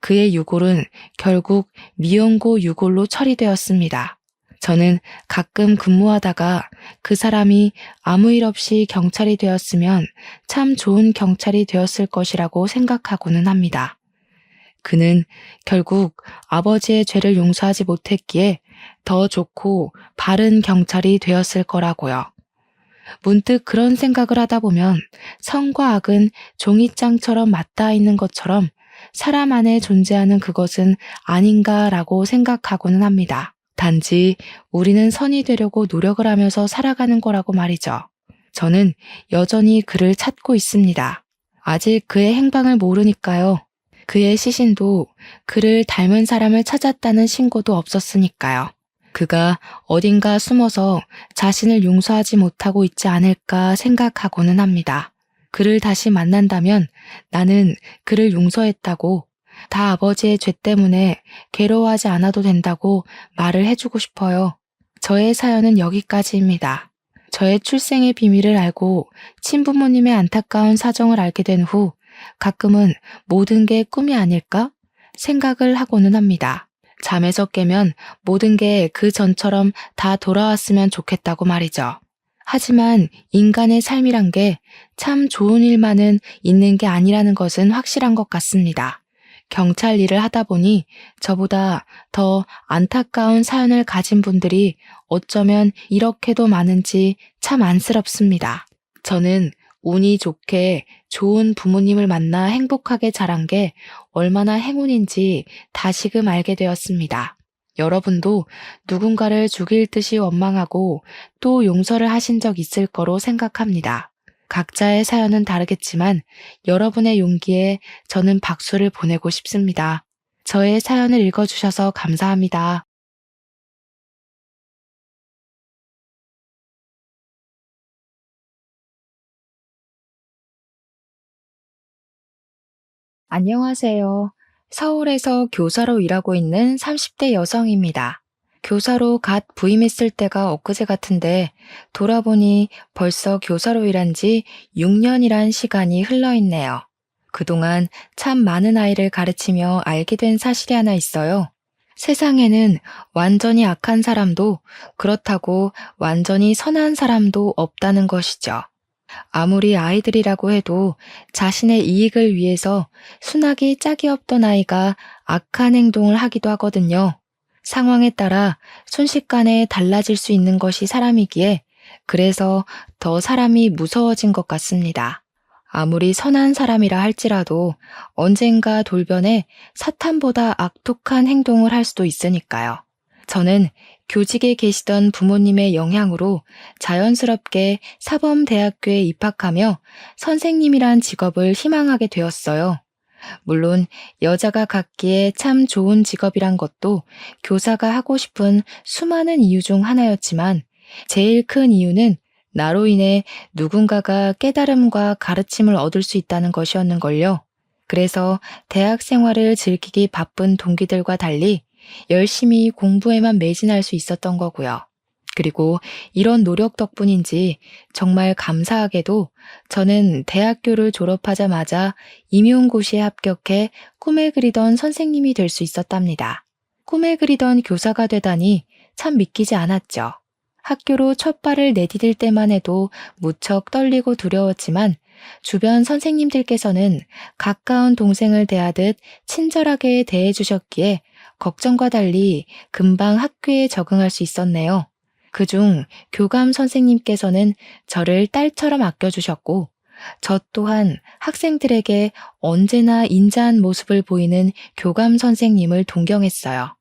그의 유골은 결국 미연고 유골로 처리되었습니다. 저는 가끔 근무하다가 그 사람이 아무 일 없이 경찰이 되었으면 참 좋은 경찰이 되었을 것이라고 생각하고는 합니다. 그는 결국 아버지의 죄를 용서하지 못했기에 더 좋고 바른 경찰이 되었을 거라고요. 문득 그런 생각을 하다 보면 선과 악은 종이장처럼 맞닿아 있는 것처럼 사람 안에 존재하는 그것은 아닌가라고 생각하고는 합니다. 단지 우리는 선이 되려고 노력을 하면서 살아가는 거라고 말이죠. 저는 여전히 그를 찾고 있습니다. 아직 그의 행방을 모르니까요. 그의 시신도 그를 닮은 사람을 찾았다는 신고도 없었으니까요. 그가 어딘가 숨어서 자신을 용서하지 못하고 있지 않을까 생각하고는 합니다. 그를 다시 만난다면 나는 그를 용서했다고, 다 아버지의 죄 때문에 괴로워하지 않아도 된다고 말을 해주고 싶어요. 저의 사연은 여기까지입니다. 저의 출생의 비밀을 알고 친부모님의 안타까운 사정을 알게 된 후 가끔은 모든 게 꿈이 아닐까 생각을 하고는 합니다. 잠에서 깨면 모든 게 그 전처럼 다 돌아왔으면 좋겠다고 말이죠. 하지만 인간의 삶이란 게 참 좋은 일만은 있는 게 아니라는 것은 확실한 것 같습니다. 경찰 일을 하다 보니 저보다 더 안타까운 사연을 가진 분들이 어쩌면 이렇게도 많은지 참 안쓰럽습니다. 저는 운이 좋게 좋은 부모님을 만나 행복하게 자란 게 얼마나 행운인지 다시금 알게 되었습니다. 여러분도 누군가를 죽일 듯이 원망하고 또 용서를 하신 적 있을 거로 생각합니다. 각자의 사연은 다르겠지만 여러분의 용기에 저는 박수를 보내고 싶습니다. 저의 사연을 읽어주셔서 감사합니다. 안녕하세요. 서울에서 교사로 일하고 있는 30대 여성입니다. 교사로 갓 부임했을 때가 엊그제 같은데 돌아보니 벌써 교사로 일한 지 6년이란 시간이 흘러 있네요. 그동안 참 많은 아이를 가르치며 알게 된 사실이 하나 있어요. 세상에는 완전히 악한 사람도 그렇다고 완전히 선한 사람도 없다는 것이죠. 아무리 아이들이라고 해도 자신의 이익을 위해서 순하기 짝이 없던 아이가 악한 행동을 하기도 하거든요. 상황에 따라 순식간에 달라질 수 있는 것이 사람이기에 그래서 더 사람이 무서워진 것 같습니다. 아무리 선한 사람이라 할지라도 언젠가 돌변해 사탄보다 악독한 행동을 할 수도 있으니까요. 저는 교직에 계시던 부모님의 영향으로 자연스럽게 사범대학교에 입학하며 선생님이란 직업을 희망하게 되었어요. 물론 여자가 갖기에 참 좋은 직업이란 것도 교사가 하고 싶은 수많은 이유 중 하나였지만 제일 큰 이유는 나로 인해 누군가가 깨달음과 가르침을 얻을 수 있다는 것이었는걸요. 그래서 대학 생활을 즐기기 바쁜 동기들과 달리 열심히 공부에만 매진할 수 있었던 거고요. 그리고 이런 노력 덕분인지 정말 감사하게도 저는 대학교를 졸업하자마자 임용고시에 합격해 꿈에 그리던 선생님이 될 수 있었답니다. 꿈에 그리던 교사가 되다니 참 믿기지 않았죠. 학교로 첫 발을 내디딜 때만 해도 무척 떨리고 두려웠지만 주변 선생님들께서는 가까운 동생을 대하듯 친절하게 대해주셨기에 걱정과 달리 금방 학교에 적응할 수 있었네요. 그중 교감 선생님께서는 저를 딸처럼 아껴주셨고 저 또한 학생들에게 언제나 인자한 모습을 보이는 교감 선생님을 동경했어요.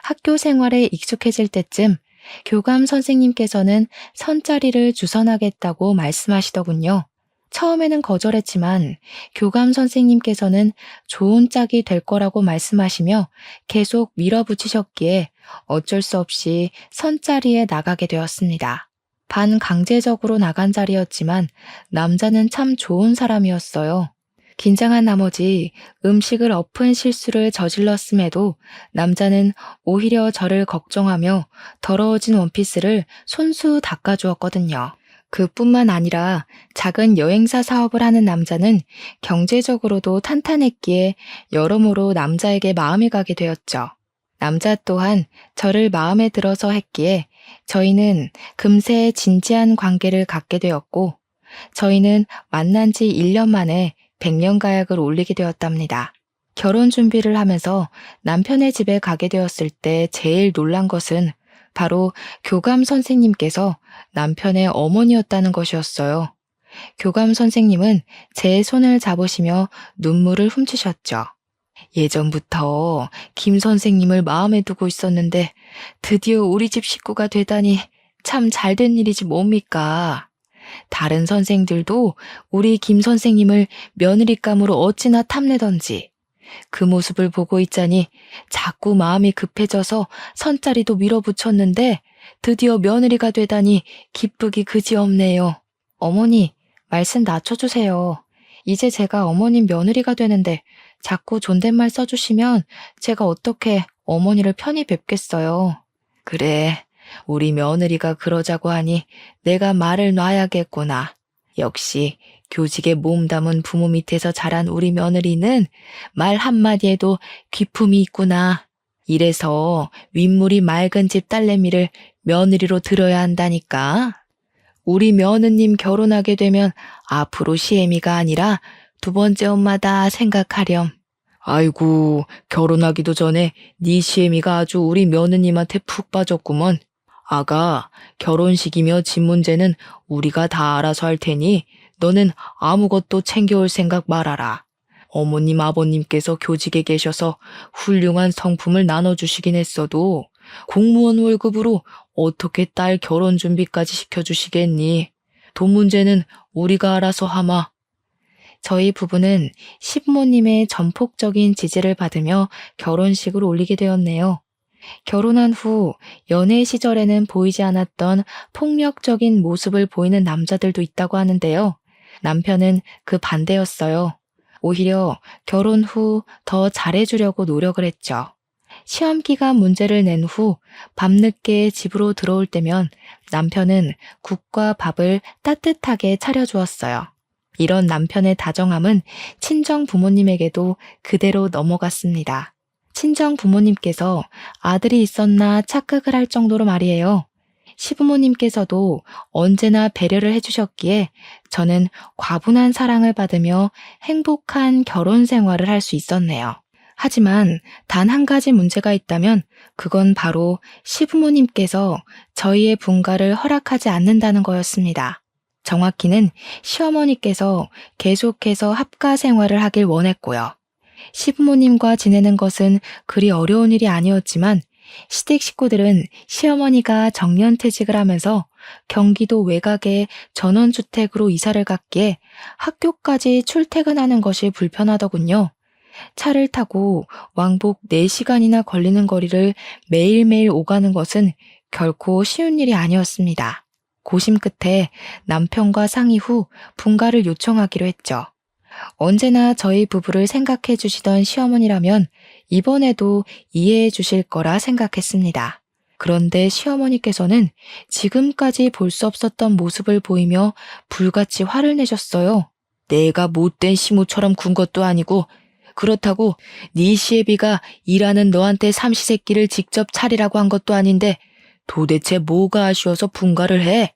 학교 생활에 익숙해질 때쯤 교감 선생님께서는 선자리를 주선하겠다고 말씀하시더군요. 처음에는 거절했지만 교감 선생님께서는 좋은 짝이 될 거라고 말씀하시며 계속 밀어붙이셨기에 어쩔 수 없이 선자리에 나가게 되었습니다. 반강제적으로 나간 자리였지만 남자는 참 좋은 사람이었어요. 긴장한 나머지 음식을 엎은 실수를 저질렀음에도 남자는 오히려 저를 걱정하며 더러워진 원피스를 손수 닦아주었거든요. 그뿐만 아니라 작은 여행사 사업을 하는 남자는 경제적으로도 탄탄했기에 여러모로 남자에게 마음이 가게 되었죠. 남자 또한 저를 마음에 들어서 했기에 저희는 금세 진지한 관계를 갖게 되었고, 저희는 만난 지 1년 만에 백년가약을 올리게 되었답니다. 결혼 준비를 하면서 남편의 집에 가게 되었을 때 제일 놀란 것은 바로 교감 선생님께서 남편의 어머니였다는 것이었어요. 교감 선생님은 제 손을 잡으시며 눈물을 훔치셨죠. 예전부터 김 선생님을 마음에 두고 있었는데 드디어 우리 집 식구가 되다니 참 잘된 일이지 뭡니까? 다른 선생들도 우리 김 선생님을 며느리감으로 어찌나 탐내던지 그 모습을 보고 있자니 자꾸 마음이 급해져서 선자리도 밀어붙였는데 드디어 며느리가 되다니 기쁘기 그지없네요. 어머니, 말씀 낮춰주세요. 이제 제가 어머님 며느리가 되는데 자꾸 존댓말 써주시면 제가 어떻게 어머니를 편히 뵙겠어요. 그래, 우리 며느리가 그러자고 하니 내가 말을 놔야겠구나. 역시 교직에 몸담은 부모 밑에서 자란 우리 며느리는 말 한마디에도 귀품이 있구나. 이래서 윗물이 맑은 집 딸내미를 며느리로 들어야 한다니까. 우리 며느님 결혼하게 되면 앞으로 시애미가 아니라 두 번째 엄마다 생각하렴. 아이고, 결혼하기도 전에 네 시애미가 아주 우리 며느님한테 푹 빠졌구먼. 아가, 결혼식이며 집 문제는 우리가 다 알아서 할 테니 너는 아무것도 챙겨올 생각 말아라. 어머님 아버님께서 교직에 계셔서 훌륭한 성품을 나눠주시긴 했어도 공무원 월급으로 어떻게 딸 결혼 준비까지 시켜주시겠니? 돈 문제는 우리가 알아서 하마. 저희 부부는 시부모님의 전폭적인 지지를 받으며 결혼식을 올리게 되었네요. 결혼한 후 연애 시절에는 보이지 않았던 폭력적인 모습을 보이는 남자들도 있다고 하는데요. 남편은 그 반대였어요. 오히려 결혼 후 더 잘해주려고 노력을 했죠. 시험 기간 문제를 낸 후 밤늦게 집으로 들어올 때면 남편은 국과 밥을 따뜻하게 차려주었어요. 이런 남편의 다정함은 친정 부모님에게도 그대로 넘어갔습니다. 친정 부모님께서 아들이 있었나 착각을 할 정도로 말이에요. 시부모님께서도 언제나 배려를 해주셨기에 저는 과분한 사랑을 받으며 행복한 결혼 생활을 할 수 있었네요. 하지만 단 한 가지 문제가 있다면 그건 바로 시부모님께서 저희의 분가를 허락하지 않는다는 거였습니다. 정확히는 시어머니께서 계속해서 합가 생활을 하길 원했고요. 시부모님과 지내는 것은 그리 어려운 일이 아니었지만 시댁 식구들은 시어머니가 정년퇴직을 하면서 경기도 외곽의 전원주택으로 이사를 갔기에 학교까지 출퇴근하는 것이 불편하더군요. 차를 타고 왕복 4시간이나 걸리는 거리를 매일매일 오가는 것은 결코 쉬운 일이 아니었습니다. 고심 끝에 남편과 상의 후 분가를 요청하기로 했죠. 언제나 저희 부부를 생각해 주시던 시어머니라면 이번에도 이해해 주실 거라 생각했습니다. 그런데 시어머니께서는 지금까지 볼 수 없었던 모습을 보이며 불같이 화를 내셨어요. 내가 못된 시무처럼 군 것도 아니고 그렇다고 네 시애비가 일하는 너한테 삼시세끼를 직접 차리라고 한 것도 아닌데 도대체 뭐가 아쉬워서 분가를 해?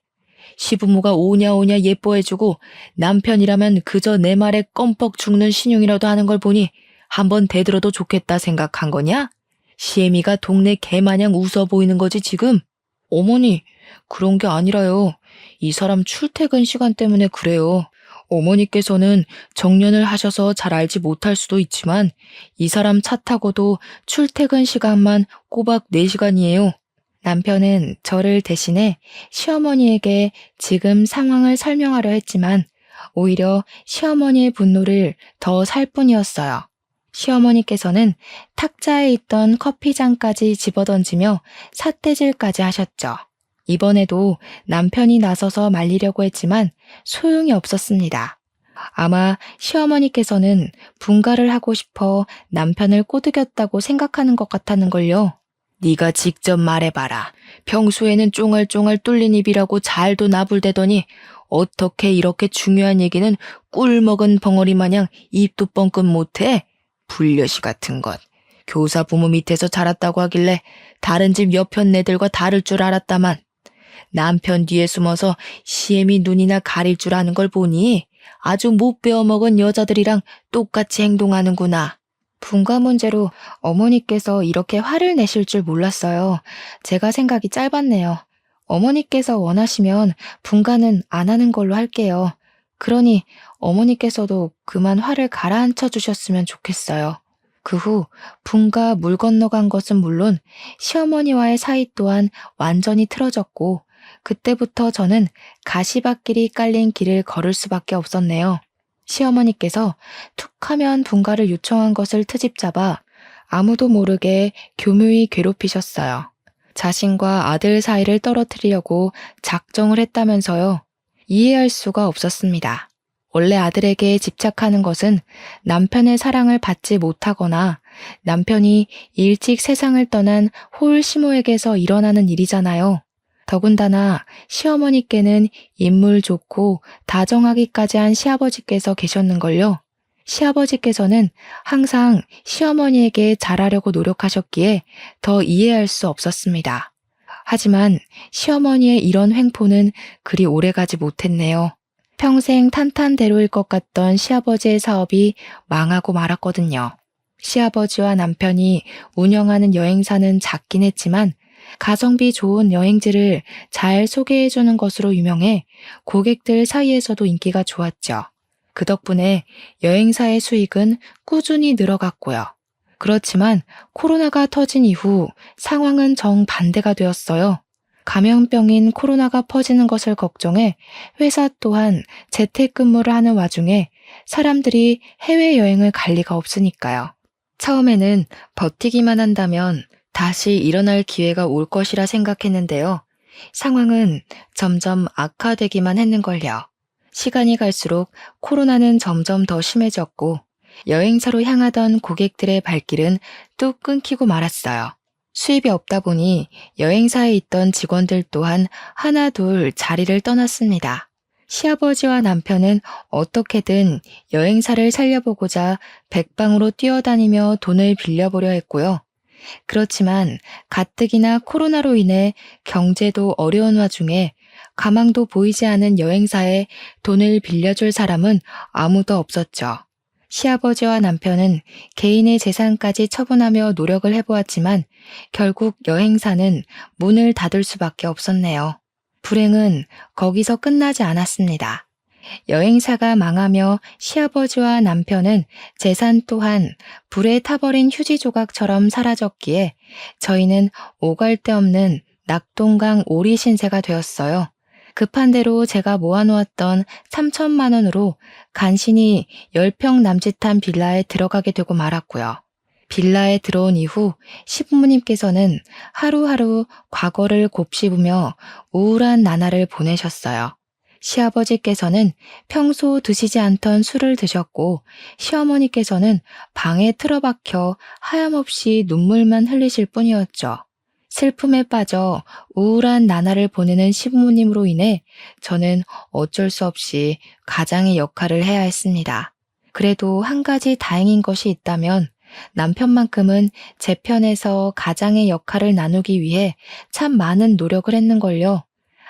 시부모가 오냐오냐 예뻐해주고 남편이라면 그저 내 말에 껌뻑 죽는 신용이라도 하는 걸 보니 한번 대들어도 좋겠다 생각한 거냐? 시애미가 동네 개마냥 웃어 보이는 거지 지금? 어머니, 그런 게 아니라요. 이 사람 출퇴근 시간 때문에 그래요. 어머니께서는 정년을 하셔서 잘 알지 못할 수도 있지만 이 사람 차 타고도 출퇴근 시간만 꼬박 4시간이에요. 남편은 저를 대신해 시어머니에게 지금 상황을 설명하려 했지만 오히려 시어머니의 분노를 더 살 뿐이었어요. 시어머니께서는 탁자에 있던 커피잔까지 집어던지며 삿대질까지 하셨죠. 이번에도 남편이 나서서 말리려고 했지만 소용이 없었습니다. 아마 시어머니께서는 분가를 하고 싶어 남편을 꼬드겼다고 생각하는 것 같다는 걸요. 네가 직접 말해봐라. 평소에는 쫑알쫑알 뚫린 입이라고 잘도 나불대더니 어떻게 이렇게 중요한 얘기는 꿀 먹은 벙어리 마냥 입도 뻥끗 못해? 불려시 같은 것. 교사 부모 밑에서 자랐다고 하길래 다른 집 옆편 애들과 다를 줄 알았다만 남편 뒤에 숨어서 시애미 눈이나 가릴 줄 아는 걸 보니 아주 못 배워먹은 여자들이랑 똑같이 행동하는구나. 분가 문제로 어머니께서 이렇게 화를 내실 줄 몰랐어요. 제가 생각이 짧았네요. 어머니께서 원하시면 분가는 안 하는 걸로 할게요. 그러니 어머니께서도 그만 화를 가라앉혀 주셨으면 좋겠어요. 그 후 분가 물 건너간 것은 물론 시어머니와의 사이 또한 완전히 틀어졌고 그때부터 저는 가시밭길이 깔린 길을 걸을 수밖에 없었네요. 시어머니께서 툭 하면 분가를 요청한 것을 트집 잡아 아무도 모르게 교묘히 괴롭히셨어요. 자신과 아들 사이를 떨어뜨리려고 작정을 했다면서요. 이해할 수가 없었습니다. 원래 아들에게 집착하는 것은 남편의 사랑을 받지 못하거나 남편이 일찍 세상을 떠난 홀시모에게서 일어나는 일이잖아요. 더군다나 시어머니께는 인물 좋고 다정하기까지 한 시아버지께서 계셨는걸요. 시아버지께서는 항상 시어머니에게 잘하려고 노력하셨기에 더 이해할 수 없었습니다. 하지만 시어머니의 이런 횡포는 그리 오래가지 못했네요. 평생 탄탄대로일 것 같던 시아버지의 사업이 망하고 말았거든요. 시아버지와 남편이 운영하는 여행사는 작긴 했지만 가성비 좋은 여행지를 잘 소개해주는 것으로 유명해 고객들 사이에서도 인기가 좋았죠. 그 덕분에 여행사의 수익은 꾸준히 늘어갔고요. 그렇지만 코로나가 터진 이후 상황은 정반대가 되었어요. 감염병인 코로나가 퍼지는 것을 걱정해 회사 또한 재택근무를 하는 와중에 사람들이 해외여행을 갈 리가 없으니까요. 처음에는 버티기만 한다면 다시 일어날 기회가 올 것이라 생각했는데요. 상황은 점점 악화되기만 했는걸요. 시간이 갈수록 코로나는 점점 더 심해졌고 여행사로 향하던 고객들의 발길은 뚝 끊기고 말았어요. 수입이 없다 보니 여행사에 있던 직원들 또한 하나둘 자리를 떠났습니다. 시아버지와 남편은 어떻게든 여행사를 살려보고자 백방으로 뛰어다니며 돈을 빌려보려 했고요. 그렇지만 가뜩이나 코로나로 인해 경제도 어려운 와중에 가망도 보이지 않은 여행사에 돈을 빌려줄 사람은 아무도 없었죠. 시아버지와 남편은 개인의 재산까지 처분하며 노력을 해보았지만 결국 여행사는 문을 닫을 수밖에 없었네요. 불행은 거기서 끝나지 않았습니다. 여행사가 망하며 시아버지와 남편은 재산 또한 불에 타버린 휴지 조각처럼 사라졌기에 저희는 오갈 데 없는 낙동강 오리 신세가 되었어요. 급한 대로 제가 모아놓았던 3천만 원으로 간신히 10평 남짓한 빌라에 들어가게 되고 말았고요. 빌라에 들어온 이후 시부모님께서는 하루하루 과거를 곱씹으며 우울한 나날을 보내셨어요. 시아버지께서는 평소 드시지 않던 술을 드셨고 시어머니께서는 방에 틀어박혀 하염없이 눈물만 흘리실 뿐이었죠. 슬픔에 빠져 우울한 나날을 보내는 시부모님으로 인해 저는 어쩔 수 없이 가장의 역할을 해야 했습니다. 그래도 한 가지 다행인 것이 있다면 남편만큼은 제 편에서 가장의 역할을 나누기 위해 참 많은 노력을 했는걸요.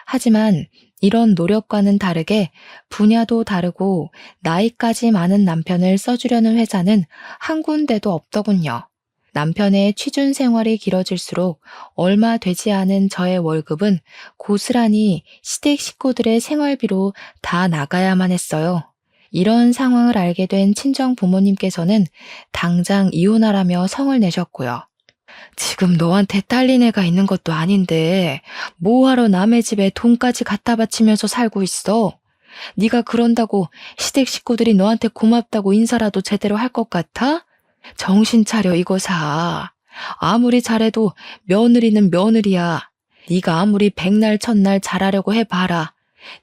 하지만 이런 노력과는 다르게 분야도 다르고 나이까지 많은 남편을 써주려는 회사는 한 군데도 없더군요. 남편의 취준 생활이 길어질수록 얼마 되지 않은 저의 월급은 고스란히 시댁 식구들의 생활비로 다 나가야만 했어요. 이런 상황을 알게 된 친정 부모님께서는 당장 이혼하라며 성을 내셨고요. 지금 너한테 딸린 애가 있는 것도 아닌데 뭐하러 남의 집에 돈까지 갖다 바치면서 살고 있어? 네가 그런다고 시댁 식구들이 너한테 고맙다고 인사라도 제대로 할 것 같아? 정신 차려 이거사. 아무리 잘해도 며느리는 며느리야. 네가 아무리 백날 첫날 잘하려고 해봐라.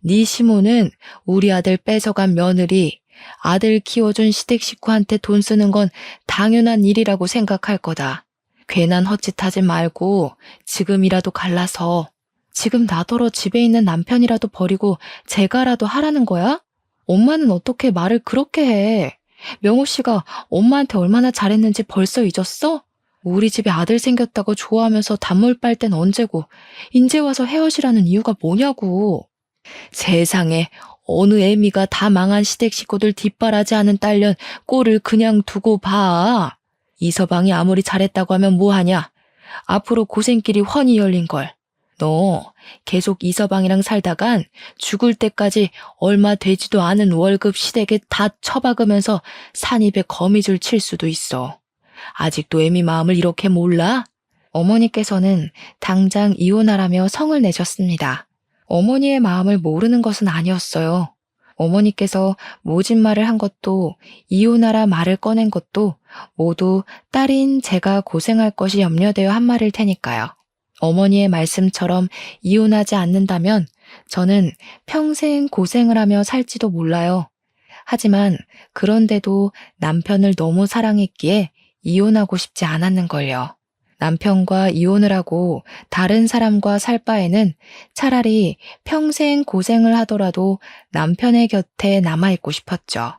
네 시모는 우리 아들 뺏어간 며느리, 아들 키워준 시댁 식구한테 돈 쓰는 건 당연한 일이라고 생각할 거다. 괜한 헛짓하지 말고 지금이라도 갈라서 지금 나더러 집에 있는 남편이라도 버리고 제가라도 하라는 거야? 엄마는 어떻게 말을 그렇게 해? 명호 씨가 엄마한테 얼마나 잘했는지 벌써 잊었어? 우리 집에 아들 생겼다고 좋아하면서 단물 빨 땐 언제고 인제 와서 헤어지라는 이유가 뭐냐고. 세상에 어느 애미가 다 망한 시댁 식구들 뒷바라지하는 딸년 꼴을 그냥 두고 봐. 이서방이 아무리 잘했다고 하면 뭐하냐. 앞으로 고생길이 훤히 열린걸. 너 계속 이서방이랑 살다간 죽을 때까지 얼마 되지도 않은 월급 시댁에 다 처박으면서 산입에 거미줄 칠 수도 있어. 아직도 애미 마음을 이렇게 몰라? 어머니께서는 당장 이혼하라며 성을 내셨습니다. 어머니의 마음을 모르는 것은 아니었어요. 어머니께서 모진 말을 한 것도 이혼하라 말을 꺼낸 것도 모두 딸인 제가 고생할 것이 염려되어 한 말일 테니까요. 어머니의 말씀처럼 이혼하지 않는다면 저는 평생 고생을 하며 살지도 몰라요. 하지만 그런데도 남편을 너무 사랑했기에 이혼하고 싶지 않았는걸요. 남편과 이혼을 하고 다른 사람과 살 바에는 차라리 평생 고생을 하더라도 남편의 곁에 남아있고 싶었죠.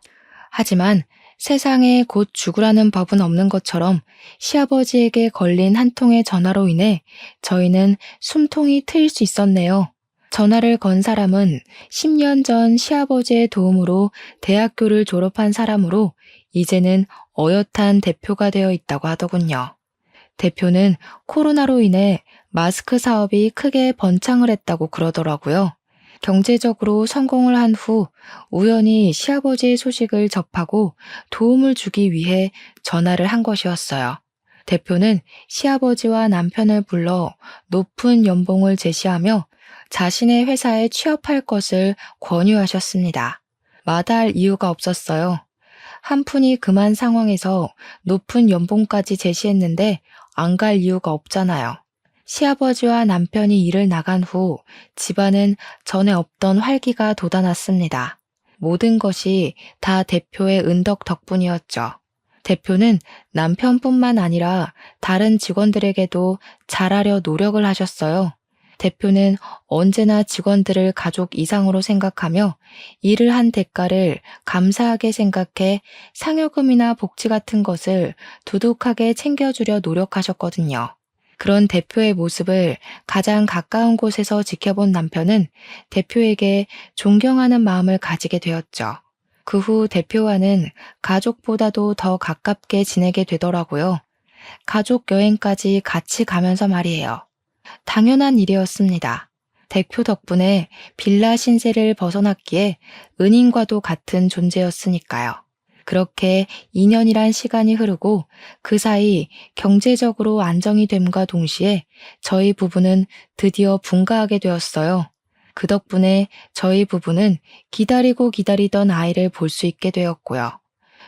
하지만 세상에 곧 죽으라는 법은 없는 것처럼 시아버지에게 걸린 한 통의 전화로 인해 저희는 숨통이 트일 수 있었네요. 전화를 건 사람은 10년 전 시아버지의 도움으로 대학교를 졸업한 사람으로 이제는 어엿한 대표가 되어 있다고 하더군요. 대표는 코로나로 인해 마스크 사업이 크게 번창을 했다고 그러더라고요. 경제적으로 성공을 한 후 우연히 시아버지의 소식을 접하고 도움을 주기 위해 전화를 한 것이었어요. 대표는 시아버지와 남편을 불러 높은 연봉을 제시하며 자신의 회사에 취업할 것을 권유하셨습니다. 마다할 이유가 없었어요. 한 푼이 금한 상황에서 높은 연봉까지 제시했는데 안 갈 이유가 없잖아요. 시아버지와 남편이 일을 나간 후 집안은 전에 없던 활기가 돋아났습니다. 모든 것이 다 대표의 은덕 덕분이었죠. 대표는 남편뿐만 아니라 다른 직원들에게도 잘하려 노력을 하셨어요. 대표는 언제나 직원들을 가족 이상으로 생각하며 일을 한 대가를 감사하게 생각해 상여금이나 복지 같은 것을 두둑하게 챙겨주려 노력하셨거든요. 그런 대표의 모습을 가장 가까운 곳에서 지켜본 남편은 대표에게 존경하는 마음을 가지게 되었죠. 그 후 대표와는 가족보다도 더 가깝게 지내게 되더라고요. 가족 여행까지 같이 가면서 말이에요. 당연한 일이었습니다. 대표 덕분에 빌라 신세를 벗어났기에 은인과도 같은 존재였으니까요. 그렇게 2년이란 시간이 흐르고 그 사이 경제적으로 안정이 됨과 동시에 저희 부부는 드디어 분가하게 되었어요. 그 덕분에 저희 부부는 기다리고 기다리던 아이를 볼 수 있게 되었고요.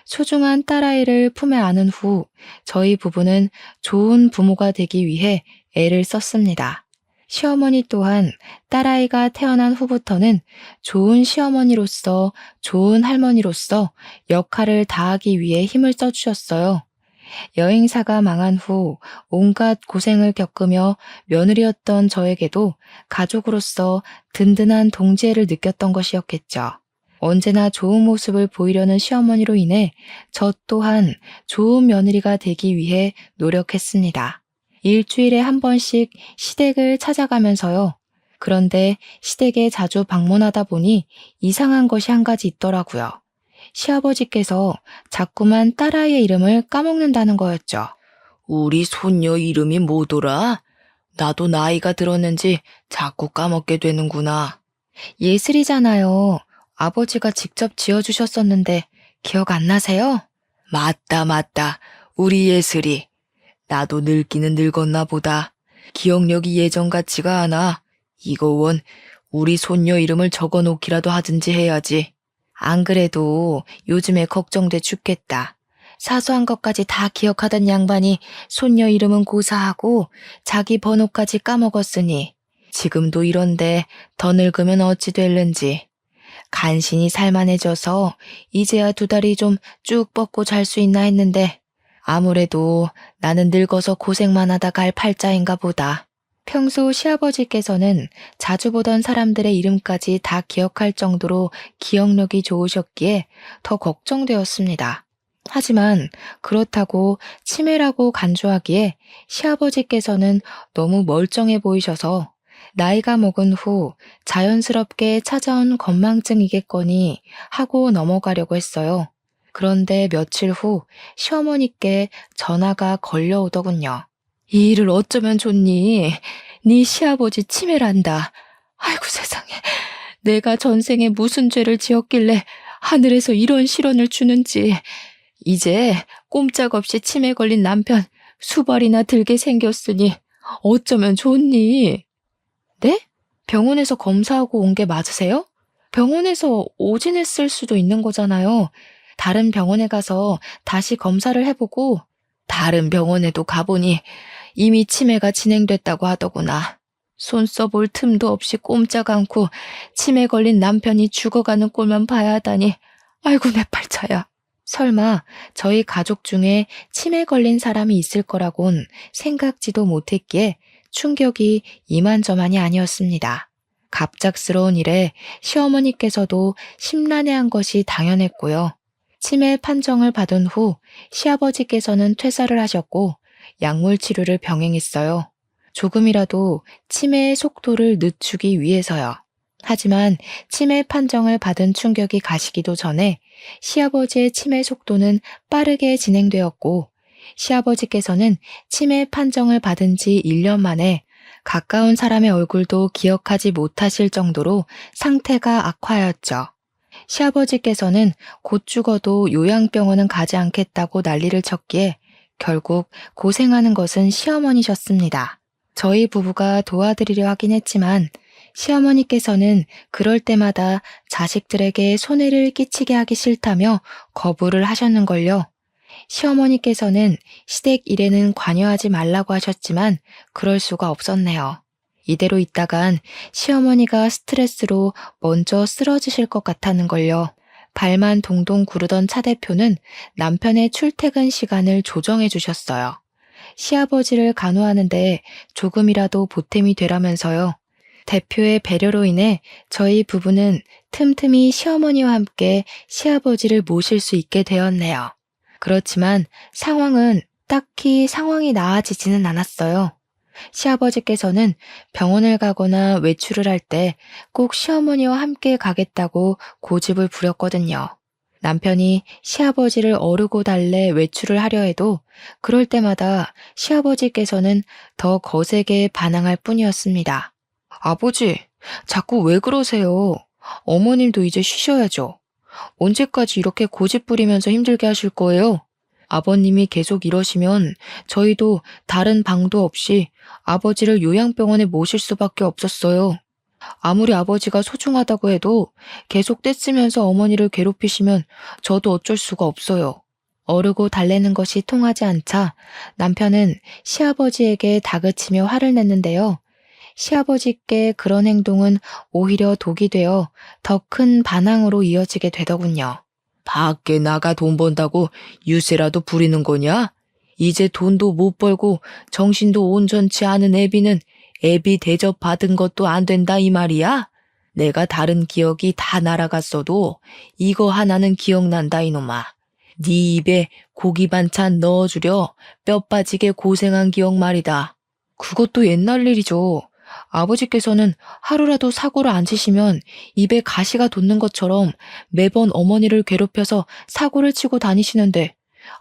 소중한 딸아이를 품에 안은 후 저희 부부는 좋은 부모가 되기 위해 애를 썼습니다. 시어머니 또한 딸아이가 태어난 후부터는 좋은 시어머니로서 좋은 할머니로서 역할을 다하기 위해 힘을 써주셨어요. 여행사가 망한 후 온갖 고생을 겪으며 며느리였던 저에게도 가족으로서 든든한 동지애를 느꼈던 것이었겠죠. 언제나 좋은 모습을 보이려는 시어머니로 인해 저 또한 좋은 며느리가 되기 위해 노력했습니다. 일주일에 한 번씩 시댁을 찾아가면서요. 그런데 시댁에 자주 방문하다 보니 이상한 것이 한 가지 있더라고요. 시아버지께서 자꾸만 딸아이의 이름을 까먹는다는 거였죠. 우리 손녀 이름이 뭐더라? 나도 나이가 들었는지 자꾸 까먹게 되는구나. 예슬이잖아요. 아버지가 직접 지어주셨었는데 기억 안 나세요? 맞다. 우리 예슬이. 나도 늙기는 늙었나 보다. 기억력이 예전 같지가 않아. 이거 원 우리 손녀 이름을 적어놓기라도 하든지 해야지. 안 그래도 요즘에 걱정돼 죽겠다. 사소한 것까지 다 기억하던 양반이 손녀 이름은 고사하고 자기 번호까지 까먹었으니 지금도 이런데 더 늙으면 어찌 될는지. 간신히 살만해져서 이제야 2다리 좀 쭉 뻗고 잘 수 있나 했는데 아무래도 나는 늙어서 고생만 하다 갈 팔자인가 보다. 평소 시아버지께서는 자주 보던 사람들의 이름까지 다 기억할 정도로 기억력이 좋으셨기에 더 걱정되었습니다. 하지만 그렇다고 치매라고 간주하기에 시아버지께서는 너무 멀쩡해 보이셔서 나이가 먹은 후 자연스럽게 찾아온 건망증이겠거니 하고 넘어가려고 했어요. 그런데 며칠 후 시어머니께 전화가 걸려오더군요. 이 일을 어쩌면 좋니? 네 시아버지 치매란다. 아이고 세상에. 내가 전생에 무슨 죄를 지었길래 하늘에서 이런 실언을 주는지. 이제 꼼짝없이 치매 걸린 남편 수발이나 들게 생겼으니 어쩌면 좋니? 네? 병원에서 검사하고 온 게 맞으세요? 병원에서 오진했을 수도 있는 거잖아요. 다른 병원에 가서 다시 검사를 해보고 다른 병원에도 가보니 이미 치매가 진행됐다고 하더구나. 손 써볼 틈도 없이 꼼짝 않고 치매 걸린 남편이 죽어가는 꼴만 봐야 하다니. 아이고 내 팔자야. 설마 저희 가족 중에 치매 걸린 사람이 있을 거라곤 생각지도 못했기에 충격이 이만저만이 아니었습니다. 갑작스러운 일에 시어머니께서도 심란해한 것이 당연했고요. 치매 판정을 받은 후 시아버지께서는 퇴사를 하셨고 약물 치료를 병행했어요. 조금이라도 치매의 속도를 늦추기 위해서요. 하지만 치매 판정을 받은 충격이 가시기도 전에 시아버지의 치매 속도는 빠르게 진행되었고 시아버지께서는 치매 판정을 받은 지 1년 만에 가까운 사람의 얼굴도 기억하지 못하실 정도로 상태가 악화하였죠. 시아버지께서는 곧 죽어도 요양병원은 가지 않겠다고 난리를 쳤기에 결국 고생하는 것은 시어머니셨습니다. 저희 부부가 도와드리려 하긴 했지만 시어머니께서는 그럴 때마다 자식들에게 손해를 끼치게 하기 싫다며 거부를 하셨는걸요. 시어머니께서는 시댁 일에는 관여하지 말라고 하셨지만 그럴 수가 없었네요. 이대로 있다간 시어머니가 스트레스로 먼저 쓰러지실 것 같았는걸요. 발만 동동 구르던 차 대표는 남편의 출퇴근 시간을 조정해 주셨어요. 시아버지를 간호하는데 조금이라도 보탬이 되라면서요. 대표의 배려로 인해 저희 부부는 틈틈이 시어머니와 함께 시아버지를 모실 수 있게 되었네요. 그렇지만 상황은 딱히 상황이 나아지지는 않았어요. 시아버지께서는 병원을 가거나 외출을 할 때 꼭 시어머니와 함께 가겠다고 고집을 부렸거든요. 남편이 시아버지를 어르고 달래 외출을 하려 해도 그럴 때마다 시아버지께서는 더 거세게 반항할 뿐이었습니다. 아버지, 자꾸 왜 그러세요? 어머님도 이제 쉬셔야죠. 언제까지 이렇게 고집 부리면서 힘들게 하실 거예요? 아버님이 계속 이러시면 저희도 다른 방도 없이 아버지를 요양병원에 모실 수밖에 없었어요. 아무리 아버지가 소중하다고 해도 계속 떼쓰면서 어머니를 괴롭히시면 저도 어쩔 수가 없어요. 어르고 달래는 것이 통하지 않자 남편은 시아버지에게 다그치며 화를 냈는데요. 시아버지께 그런 행동은 오히려 독이 되어 더 큰 반항으로 이어지게 되더군요. 밖에 나가 돈 번다고 유세라도 부리는 거냐? 이제 돈도 못 벌고 정신도 온전치 않은 애비는 애비 대접 받은 것도 안 된다 이 말이야? 내가 다른 기억이 다 날아갔어도 이거 하나는 기억난다 이놈아. 네 입에 고기 반찬 넣어주려 뼈 빠지게 고생한 기억 말이다. 그것도 옛날 일이죠. 아버지께서는 하루라도 사고를 안 치시면 입에 가시가 돋는 것처럼 매번 어머니를 괴롭혀서 사고를 치고 다니시는데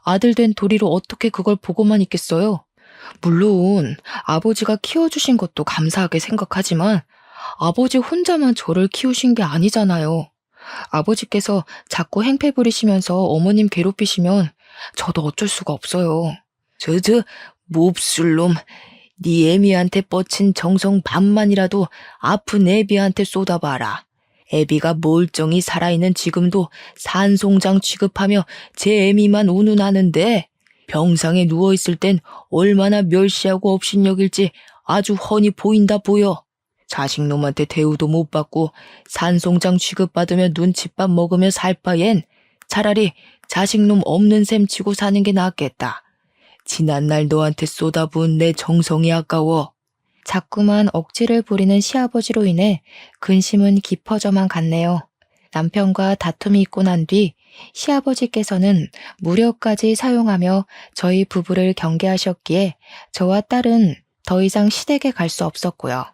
아들 된 도리로 어떻게 그걸 보고만 있겠어요? 물론 아버지가 키워주신 것도 감사하게 생각하지만 아버지 혼자만 저를 키우신 게 아니잖아요. 아버지께서 자꾸 행패 부리시면서 어머님 괴롭히시면 저도 어쩔 수가 없어요. 몹쓸 놈. 네 애미한테 뻗친 정성 반만이라도 아픈 애비한테 쏟아봐라. 애비가 멀쩡히 살아있는 지금도 산송장 취급하며 제 애미만 운운하는데 병상에 누워있을 땐 얼마나 멸시하고 업신여길지 아주 훤히 보인다 보여. 자식놈한테 대우도 못 받고 산송장 취급받으며 눈칫밥 먹으며 살 바엔 차라리 자식놈 없는 셈 치고 사는 게 낫겠다. 지난날 너한테 쏟아부은 내 정성이 아까워. 자꾸만 억지를 부리는 시아버지로 인해 근심은 깊어져만 갔네요. 남편과 다툼이 있고 난 뒤 시아버지께서는 무력까지 사용하며 저희 부부를 경계하셨기에 저와 딸은 더 이상 시댁에 갈 수 없었고요.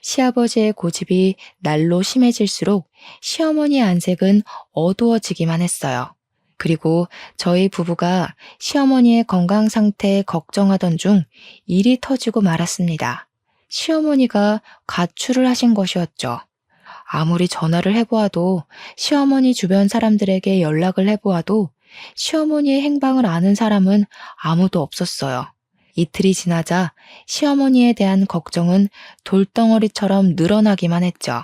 시아버지의 고집이 날로 심해질수록 시어머니의 안색은 어두워지기만 했어요. 그리고 저희 부부가 시어머니의 건강 상태에 걱정하던 중 일이 터지고 말았습니다. 시어머니가 가출을 하신 것이었죠. 아무리 전화를 해보아도 시어머니 주변 사람들에게 연락을 해보아도 시어머니의 행방을 아는 사람은 아무도 없었어요. 이틀이 지나자 시어머니에 대한 걱정은 돌덩어리처럼 늘어나기만 했죠.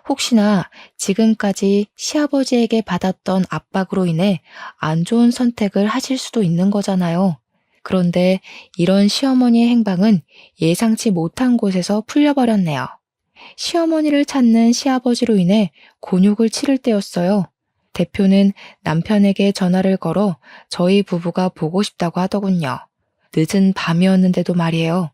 혹시나 지금까지 시아버지에게 받았던 압박으로 인해 안 좋은 선택을 하실 수도 있는 거잖아요. 그런데 이런 시어머니의 행방은 예상치 못한 곳에서 풀려버렸네요. 시어머니를 찾는 시아버지로 인해 곤욕을 치를 때였어요. 대표는 남편에게 전화를 걸어 저희 부부가 보고 싶다고 하더군요. 늦은 밤이었는데도 말이에요.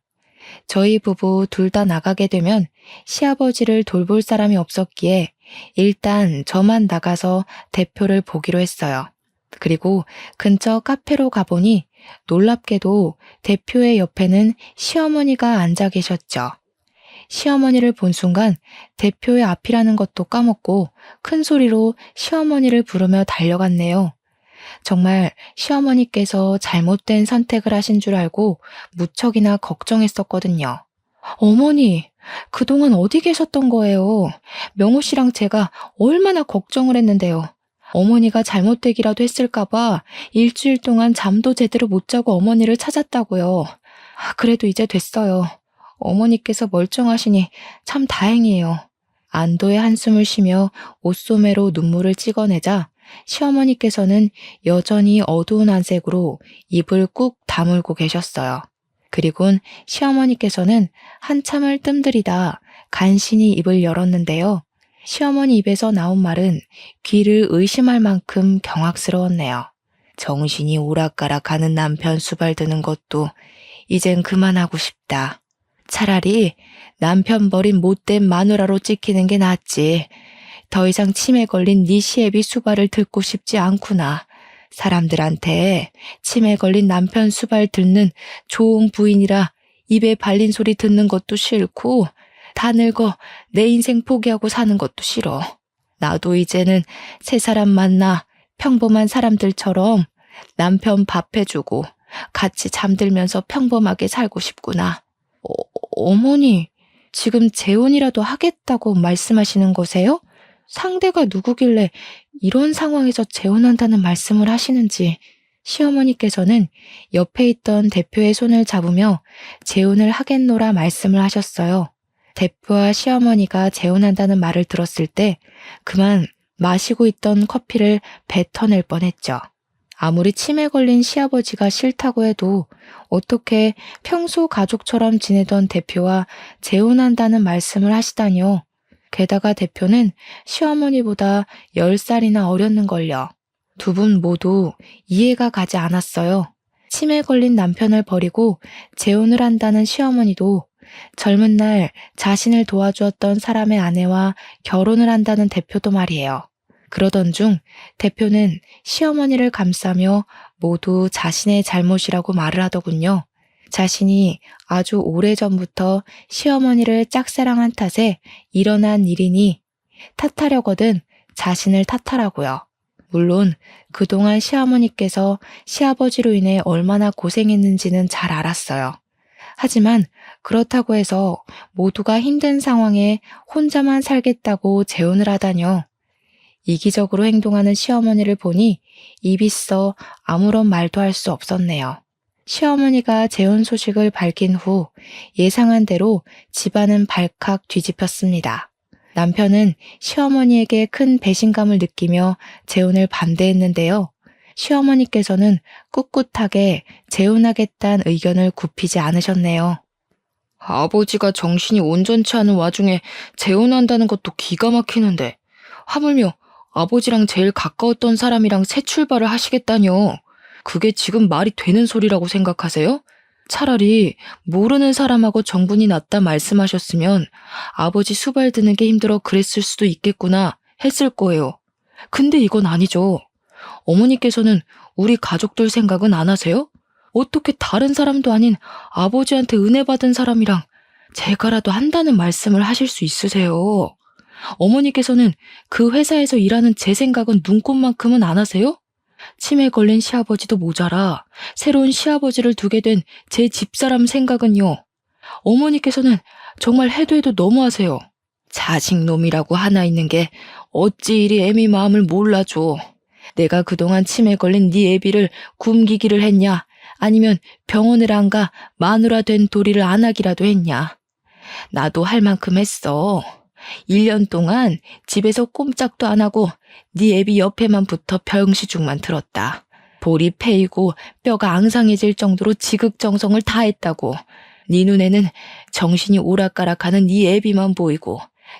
저희 부부 둘 다 나가게 되면 시아버지를 돌볼 사람이 없었기에 일단 저만 나가서 대표를 보기로 했어요. 그리고 근처 카페로 가보니 놀랍게도 대표의 옆에는 시어머니가 앉아 계셨죠. 시어머니를 본 순간 대표의 앞이라는 것도 까먹고 큰 소리로 시어머니를 부르며 달려갔네요. 정말 시어머니께서 잘못된 선택을 하신 줄 알고 무척이나 걱정했었거든요. 어머니, 그동안 어디 계셨던 거예요? 명호 씨랑 제가 얼마나 걱정을 했는데요. 어머니가 잘못되기라도 했을까봐 일주일 동안 잠도 제대로 못 자고 어머니를 찾았다고요. 그래도 이제 됐어요. 어머니께서 멀쩡하시니 참 다행이에요. 안도의 한숨을 쉬며 옷소매로 눈물을 찍어내자 시어머니께서는 여전히 어두운 안색으로 입을 꾹 다물고 계셨어요. 그리곤 시어머니께서는 한참을 뜸들이다 간신히 입을 열었는데요. 시어머니 입에서 나온 말은 귀를 의심할 만큼 경악스러웠네요. 정신이 오락가락하는 남편 수발드는 것도 이젠 그만하고 싶다. 차라리 남편 버린 못된 마누라로 찍히는 게 낫지. 더 이상 치매 걸린 네 시애비 수발을 듣고 싶지 않구나. 사람들한테 치매 걸린 남편 수발 듣는 좋은 부인이라 입에 발린 소리 듣는 것도 싫고 다 늙어 내 인생 포기하고 사는 것도 싫어. 나도 이제는 새 사람 만나 평범한 사람들처럼 남편 밥 해주고 같이 잠들면서 평범하게 살고 싶구나. 어머니, 지금 재혼이라도 하겠다고 말씀하시는 거세요? 상대가 누구길래 이런 상황에서 재혼한다는 말씀을 하시는지. 시어머니께서는 옆에 있던 대표의 손을 잡으며 재혼을 하겠노라 말씀을 하셨어요. 대표와 시어머니가 재혼한다는 말을 들었을 때 그만 마시고 있던 커피를 뱉어낼 뻔했죠. 아무리 치매 걸린 시아버지가 싫다고 해도 어떻게 평소 가족처럼 지내던 대표와 재혼한다는 말씀을 하시다니요. 게다가 대표는 시어머니보다 10살이나 어렸는걸요. 두 분 모두 이해가 가지 않았어요. 치매 걸린 남편을 버리고 재혼을 한다는 시어머니도 젊은 날 자신을 도와주었던 사람의 아내와 결혼을 한다는 대표도 말이에요. 그러던 중 대표는 시어머니를 감싸며 모두 자신의 잘못이라고 말을 하더군요. 자신이 아주 오래전부터 시어머니를 짝사랑한 탓에 일어난 일이니 탓하려거든 자신을 탓하라고요. 물론 그동안 시어머니께서 시아버지로 인해 얼마나 고생했는지는 잘 알았어요. 하지만 그렇다고 해서 모두가 힘든 상황에 혼자만 살겠다고 재혼을 하다뇨. 이기적으로 행동하는 시어머니를 보니 입이 써 아무런 말도 할 수 없었네요. 시어머니가 재혼 소식을 밝힌 후 예상한 대로 집안은 발칵 뒤집혔습니다. 남편은 시어머니에게 큰 배신감을 느끼며 재혼을 반대했는데요. 시어머니께서는 꿋꿋하게 재혼하겠다는 의견을 굽히지 않으셨네요. 아버지가 정신이 온전치 않은 와중에 재혼한다는 것도 기가 막히는데 하물며 아버지랑 제일 가까웠던 사람이랑 새 출발을 하시겠다뇨. 그게 지금 말이 되는 소리라고 생각하세요? 차라리 모르는 사람하고 정분이 났다 말씀하셨으면 아버지 수발 드는 게 힘들어 그랬을 수도 있겠구나 했을 거예요. 근데 이건 아니죠. 어머니께서는 우리 가족들 생각은 안 하세요? 어떻게 다른 사람도 아닌 아버지한테 은혜 받은 사람이랑 제가라도 한다는 말씀을 하실 수 있으세요? 어머니께서는 그 회사에서 일하는 제 생각은 눈꼽만큼은 안 하세요? 치매 걸린 시아버지도 모자라 새로운 시아버지를 두게 된 제 집사람 생각은요. 어머니께서는 정말 해도 해도 너무하세요. 자식놈이라고 하나 있는 게 어찌 이리 애미 마음을 몰라줘. 내가 그동안 치매 걸린 네 애비를 굶기기를 했냐? 아니면 병원을 안 가 마누라 된 도리를 안 하기라도 했냐? 나도 할 만큼 했어. 1년 동안 집에서 꼼짝도 안 하고 네 애비 옆에만 붙어 병시죽만 들었다. 볼이 패이고 뼈가 앙상해질 정도로 지극정성을 다했다고. 네 눈에는 정신이 오락가락하는 네 애비만 보이고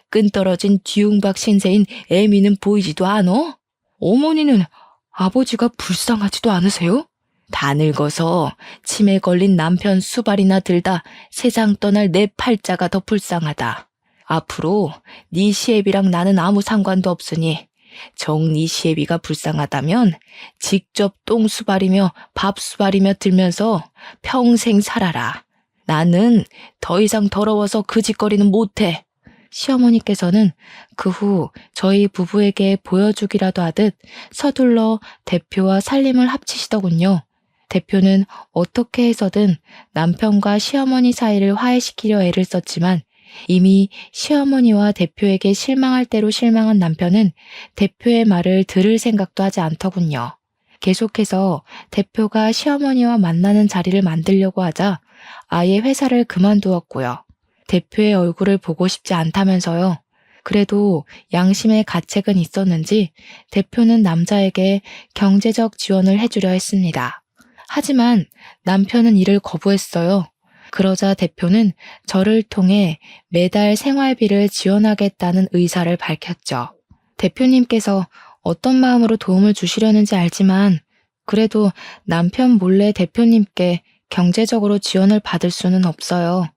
끈떨어진 뒤웅박 신세인 애미는 보이지도 않어? 어머니는 아버지가 불쌍하지도 않으세요? 다 늙어서 치매 걸린 남편 수발이나 들다 세상 떠날 내 팔자가 더 불쌍하다. 앞으로 네 시애비랑 나는 아무 상관도 없으니 정 네 시애비가 불쌍하다면 직접 똥 수발이며 밥 수발이며 들면서 평생 살아라. 나는 더 이상 더러워서 그 짓거리는 못해. 시어머니께서는 그 후 저희 부부에게 보여주기라도 하듯 서둘러 대표와 살림을 합치시더군요. 대표는 어떻게 해서든 남편과 시어머니 사이를 화해시키려 애를 썼지만 이미 시어머니와 대표에게 실망할 대로 실망한 남편은 대표의 말을 들을 생각도 하지 않더군요. 계속해서 대표가 시어머니와 만나는 자리를 만들려고 하자 아예 회사를 그만두었고요. 대표의 얼굴을 보고 싶지 않다면서요. 그래도 양심의 가책은 있었는지 대표는 남자에게 경제적 지원을 해주려 했습니다. 하지만 남편은 이를 거부했어요. 그러자 대표는 저를 통해 매달 생활비를 지원하겠다는 의사를 밝혔죠. 대표님께서 어떤 마음으로 도움을 주시려는지 알지만 그래도 남편 몰래 대표님께 경제적으로 지원을 받을 수는 없어요.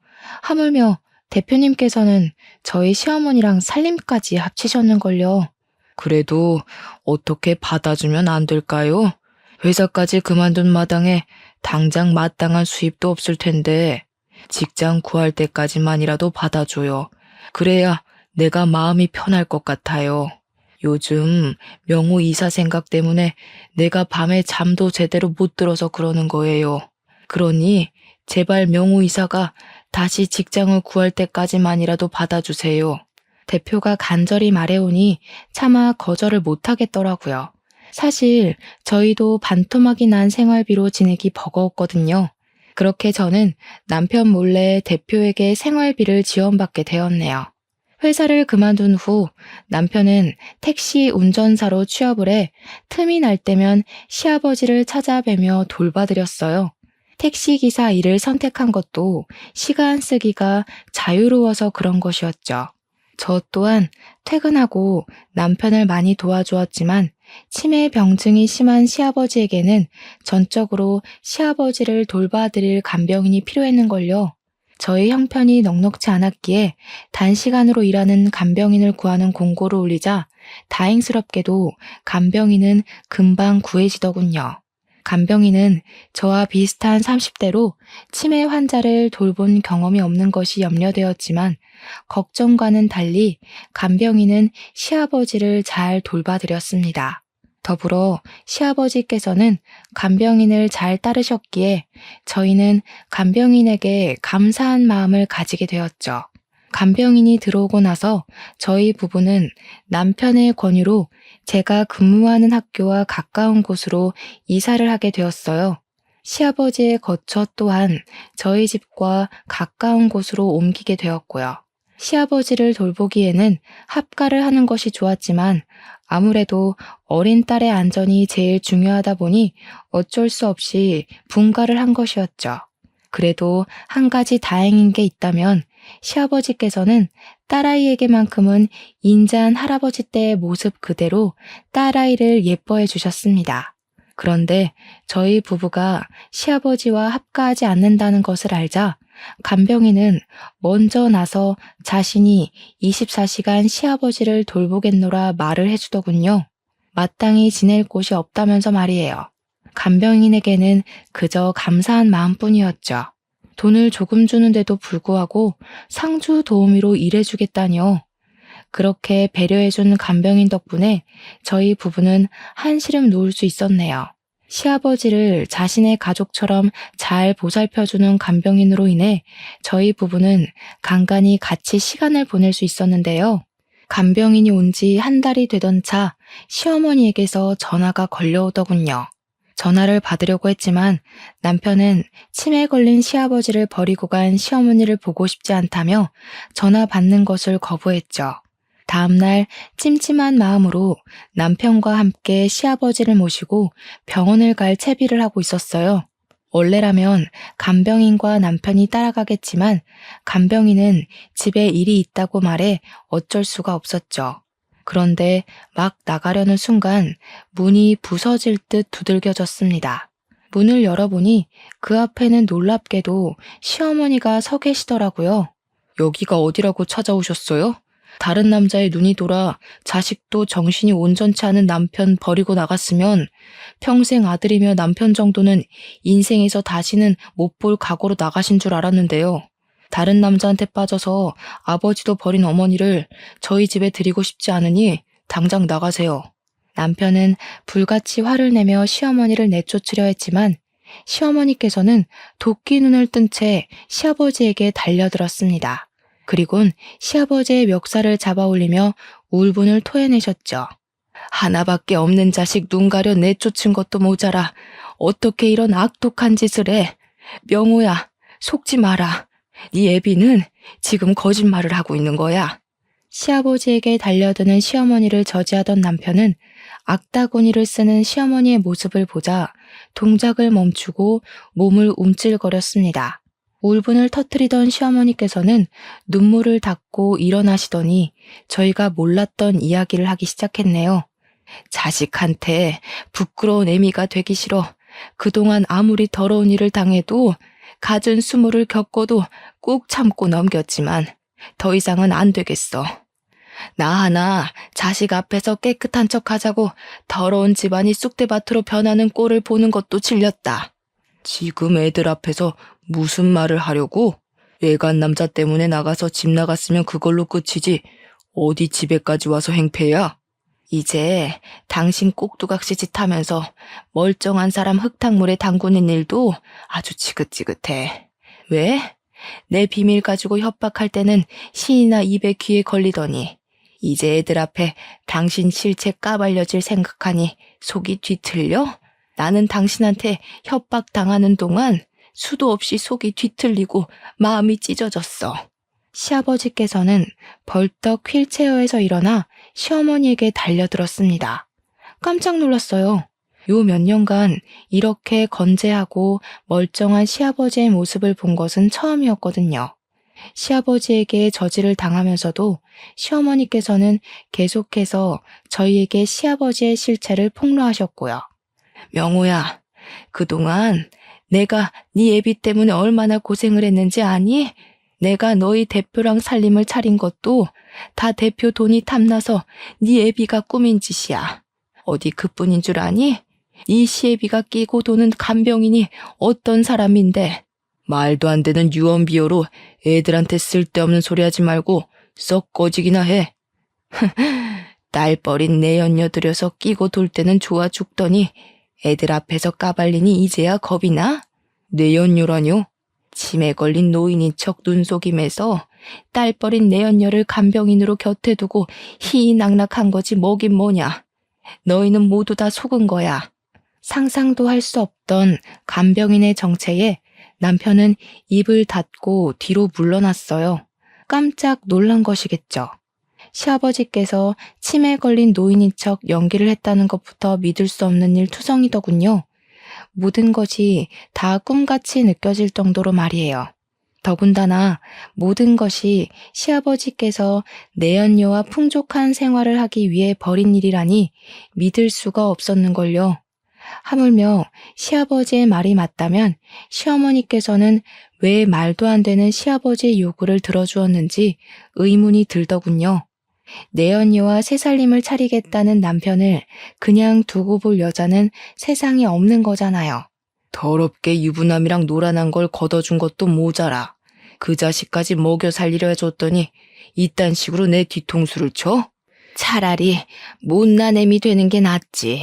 하물며 대표님께서는 저희 시어머니랑 살림까지 합치셨는걸요. 그래도 어떻게 받아주면 안 될까요? 회사까지 그만둔 마당에 당장 마땅한 수입도 없을 텐데 직장 구할 때까지만이라도 받아줘요. 그래야 내가 마음이 편할 것 같아요. 요즘 명호 이사 생각 때문에 내가 밤에 잠도 제대로 못 들어서 그러는 거예요. 그러니 제발 명호 이사가 다시 직장을 구할 때까지만이라도 받아주세요. 대표가 간절히 말해오니 차마 거절을 못하겠더라고요. 사실 저희도 반토막이 난 생활비로 지내기 버거웠거든요. 그렇게 저는 남편 몰래 대표에게 생활비를 지원받게 되었네요. 회사를 그만둔 후 남편은 택시 운전사로 취업을 해 틈이 날 때면 시아버지를 찾아뵈며 돌봐드렸어요. 택시기사 일을 선택한 것도 시간 쓰기가 자유로워서 그런 것이었죠. 저 또한 퇴근하고 남편을 많이 도와주었지만 치매 병증이 심한 시아버지에게는 전적으로 시아버지를 돌봐드릴 간병인이 필요했는걸요. 저희 형편이 넉넉지 않았기에 단시간으로 일하는 간병인을 구하는 공고를 올리자 다행스럽게도 간병인은 금방 구해지더군요. 간병인은 저와 비슷한 30대로 치매 환자를 돌본 경험이 없는 것이 염려되었지만 걱정과는 달리 간병인은 시아버지를 잘 돌봐드렸습니다. 더불어 시아버지께서는 간병인을 잘 따르셨기에 저희는 간병인에게 감사한 마음을 가지게 되었죠. 간병인이 들어오고 나서 저희 부부는 남편의 권유로 제가 근무하는 학교와 가까운 곳으로 이사를 하게 되었어요. 시아버지의 거처 또한 저희 집과 가까운 곳으로 옮기게 되었고요. 시아버지를 돌보기에는 합가를 하는 것이 좋았지만 아무래도 어린 딸의 안전이 제일 중요하다 보니 어쩔 수 없이 분가를 한 것이었죠. 그래도 한 가지 다행인 게 있다면 시아버지께서는 딸아이에게만큼은 인자한 할아버지 때의 모습 그대로 딸아이를 예뻐해 주셨습니다. 그런데 저희 부부가 시아버지와 합가하지 않는다는 것을 알자 간병인은 먼저 나서 자신이 24시간 시아버지를 돌보겠노라 말을 해주더군요. 마땅히 지낼 곳이 없다면서 말이에요. 간병인에게는 그저 감사한 마음뿐이었죠. 돈을 조금 주는데도 불구하고 상주 도우미로 일해주겠다니요. 그렇게 배려해준 간병인 덕분에 저희 부부는 한시름 놓을 수 있었네요. 시아버지를 자신의 가족처럼 잘 보살펴주는 간병인으로 인해 저희 부부는 간간히 같이 시간을 보낼 수 있었는데요. 간병인이 온 지 한 달이 되던 차 시어머니에게서 전화가 걸려오더군요. 전화를 받으려고 했지만 남편은 치매에 걸린 시아버지를 버리고 간 시어머니를 보고 싶지 않다며 전화 받는 것을 거부했죠. 다음날 찜찜한 마음으로 남편과 함께 시아버지를 모시고 병원을 갈 채비를 하고 있었어요. 원래라면 간병인과 남편이 따라가겠지만 간병인은 집에 일이 있다고 말해 어쩔 수가 없었죠. 그런데 막 나가려는 순간 문이 부서질 듯 두들겨졌습니다. 문을 열어보니 그 앞에는 놀랍게도 시어머니가 서 계시더라고요. 여기가 어디라고 찾아오셨어요? 다른 남자의 눈이 돌아 자식도 정신이 온전치 않은 남편 버리고 나갔으면 평생 아들이며 남편 정도는 인생에서 다시는 못 볼 각오로 나가신 줄 알았는데요. 다른 남자한테 빠져서 아버지도 버린 어머니를 저희 집에 들이고 싶지 않으니 당장 나가세요. 남편은 불같이 화를 내며 시어머니를 내쫓으려 했지만 시어머니께서는 도끼 눈을 뜬 채 시아버지에게 달려들었습니다. 그리곤 시아버지의 멱살을 잡아 올리며 울분을 토해내셨죠. 하나밖에 없는 자식 눈 가려 내쫓은 것도 모자라 어떻게 이런 악독한 짓을 해. 명호야, 속지 마라. 네 애비는 지금 거짓말을 하고 있는 거야. 시아버지에게 달려드는 시어머니를 저지하던 남편은 악다구니를 쓰는 시어머니의 모습을 보자 동작을 멈추고 몸을 움찔거렸습니다. 울분을 터뜨리던 시어머니께서는 눈물을 닦고 일어나시더니 저희가 몰랐던 이야기를 하기 시작했네요. 자식한테 부끄러운 애미가 되기 싫어. 그동안 아무리 더러운 일을 당해도 갖은 수모를 겪어도 꾹 참고 넘겼지만 더 이상은 안 되겠어. 나 하나 자식 앞에서 깨끗한 척하자고 더러운 집안이 쑥대밭으로 변하는 꼴을 보는 것도 질렸다. 지금 애들 앞에서 무슨 말을 하려고? 외간 남자 때문에 나가서 집 나갔으면 그걸로 끝이지 어디 집에까지 와서 행패야? 이제 당신 꼭두각시 짓 하면서 멀쩡한 사람 흙탕물에 담그는 일도 아주 지긋지긋해. 왜? 내 비밀 가지고 협박할 때는 신이나 입에 귀에 걸리더니 이제 애들 앞에 당신 실체 까발려질 생각하니 속이 뒤틀려? 나는 당신한테 협박당하는 동안 수도 없이 속이 뒤틀리고 마음이 찢어졌어. 시아버지께서는 벌떡 휠체어에서 일어나 시어머니에게 달려들었습니다. 깜짝 놀랐어요. 요 몇 년간 이렇게 건재하고 멀쩡한 시아버지의 모습을 본 것은 처음이었거든요. 시아버지에게 저지를 당하면서도 시어머니께서는 계속해서 저희에게 시아버지의 실체를 폭로하셨고요. 명호야, 그동안 내가 네 애비 때문에 얼마나 고생을 했는지 아니? 내가 너희 대표랑 살림을 차린 것도 다 대표 돈이 탐나서 네 애비가 꾸민 짓이야. 어디 그뿐인 줄 아니? 네 시애비가 끼고 도는 간병인이 어떤 사람인데. 말도 안 되는 유언비어로 애들한테 쓸데없는 소리 하지 말고 썩 꺼지기나 해. 딸버린 내연녀 들여서 끼고 돌 때는 좋아 죽더니 애들 앞에서 까발리니 이제야 겁이 나? 내연녀라뇨? 치매 걸린 노인인 척 눈속임에서 딸버린 내연녀를 간병인으로 곁에 두고 희희낙낙한 거지 뭐긴 뭐냐. 너희는 모두 다 속은 거야. 상상도 할 수 없던 간병인의 정체에 남편은 입을 닫고 뒤로 물러났어요. 깜짝 놀란 것이겠죠. 시아버지께서 치매에 걸린 노인인 척 연기를 했다는 것부터 믿을 수 없는 일 투성이더군요. 모든 것이 다 꿈같이 느껴질 정도로 말이에요. 더군다나 모든 것이 시아버지께서 내연녀와 풍족한 생활을 하기 위해 벌인 일이라니 믿을 수가 없었는걸요. 하물며 시아버지의 말이 맞다면 시어머니께서는 왜 말도 안 되는 시아버지의 요구를 들어주었는지 의문이 들더군요. 내 언니와 새살림을 차리겠다는 남편을 그냥 두고 볼 여자는 세상에 없는 거잖아요. 더럽게 유부남이랑 놀아난 걸 걷어준 것도 모자라. 그 자식까지 먹여 살리려 해줬더니 이딴 식으로 내 뒤통수를 쳐? 차라리 못난 애미 되는 게 낫지.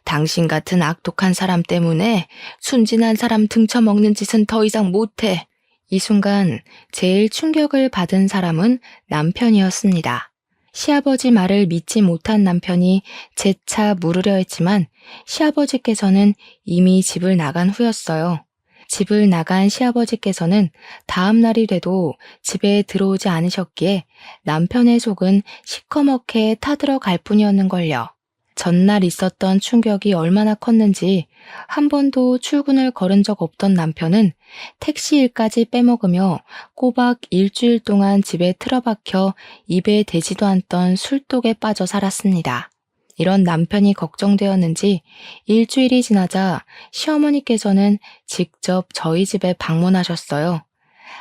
당신 같은 악독한 사람 때문에 순진한 사람 등쳐먹는 짓은 더 이상 못해. 이 순간 제일 충격을 받은 사람은 남편이었습니다. 시아버지 말을 믿지 못한 남편이 재차 물으려 했지만 시아버지께서는 이미 집을 나간 후였어요. 집을 나간 시아버지께서는 다음 날이 돼도 집에 들어오지 않으셨기에 남편의 속은 시커멓게 타들어갈 뿐이었는걸요. 전날 있었던 충격이 얼마나 컸는지 한 번도 출근을 걸은 적 없던 남편은 택시 일까지 빼먹으며 꼬박 일주일 동안 집에 틀어박혀 입에 대지도 않던 술독에 빠져 살았습니다. 이런 남편이 걱정되었는지 일주일이 지나자 시어머니께서는 직접 저희 집에 방문하셨어요.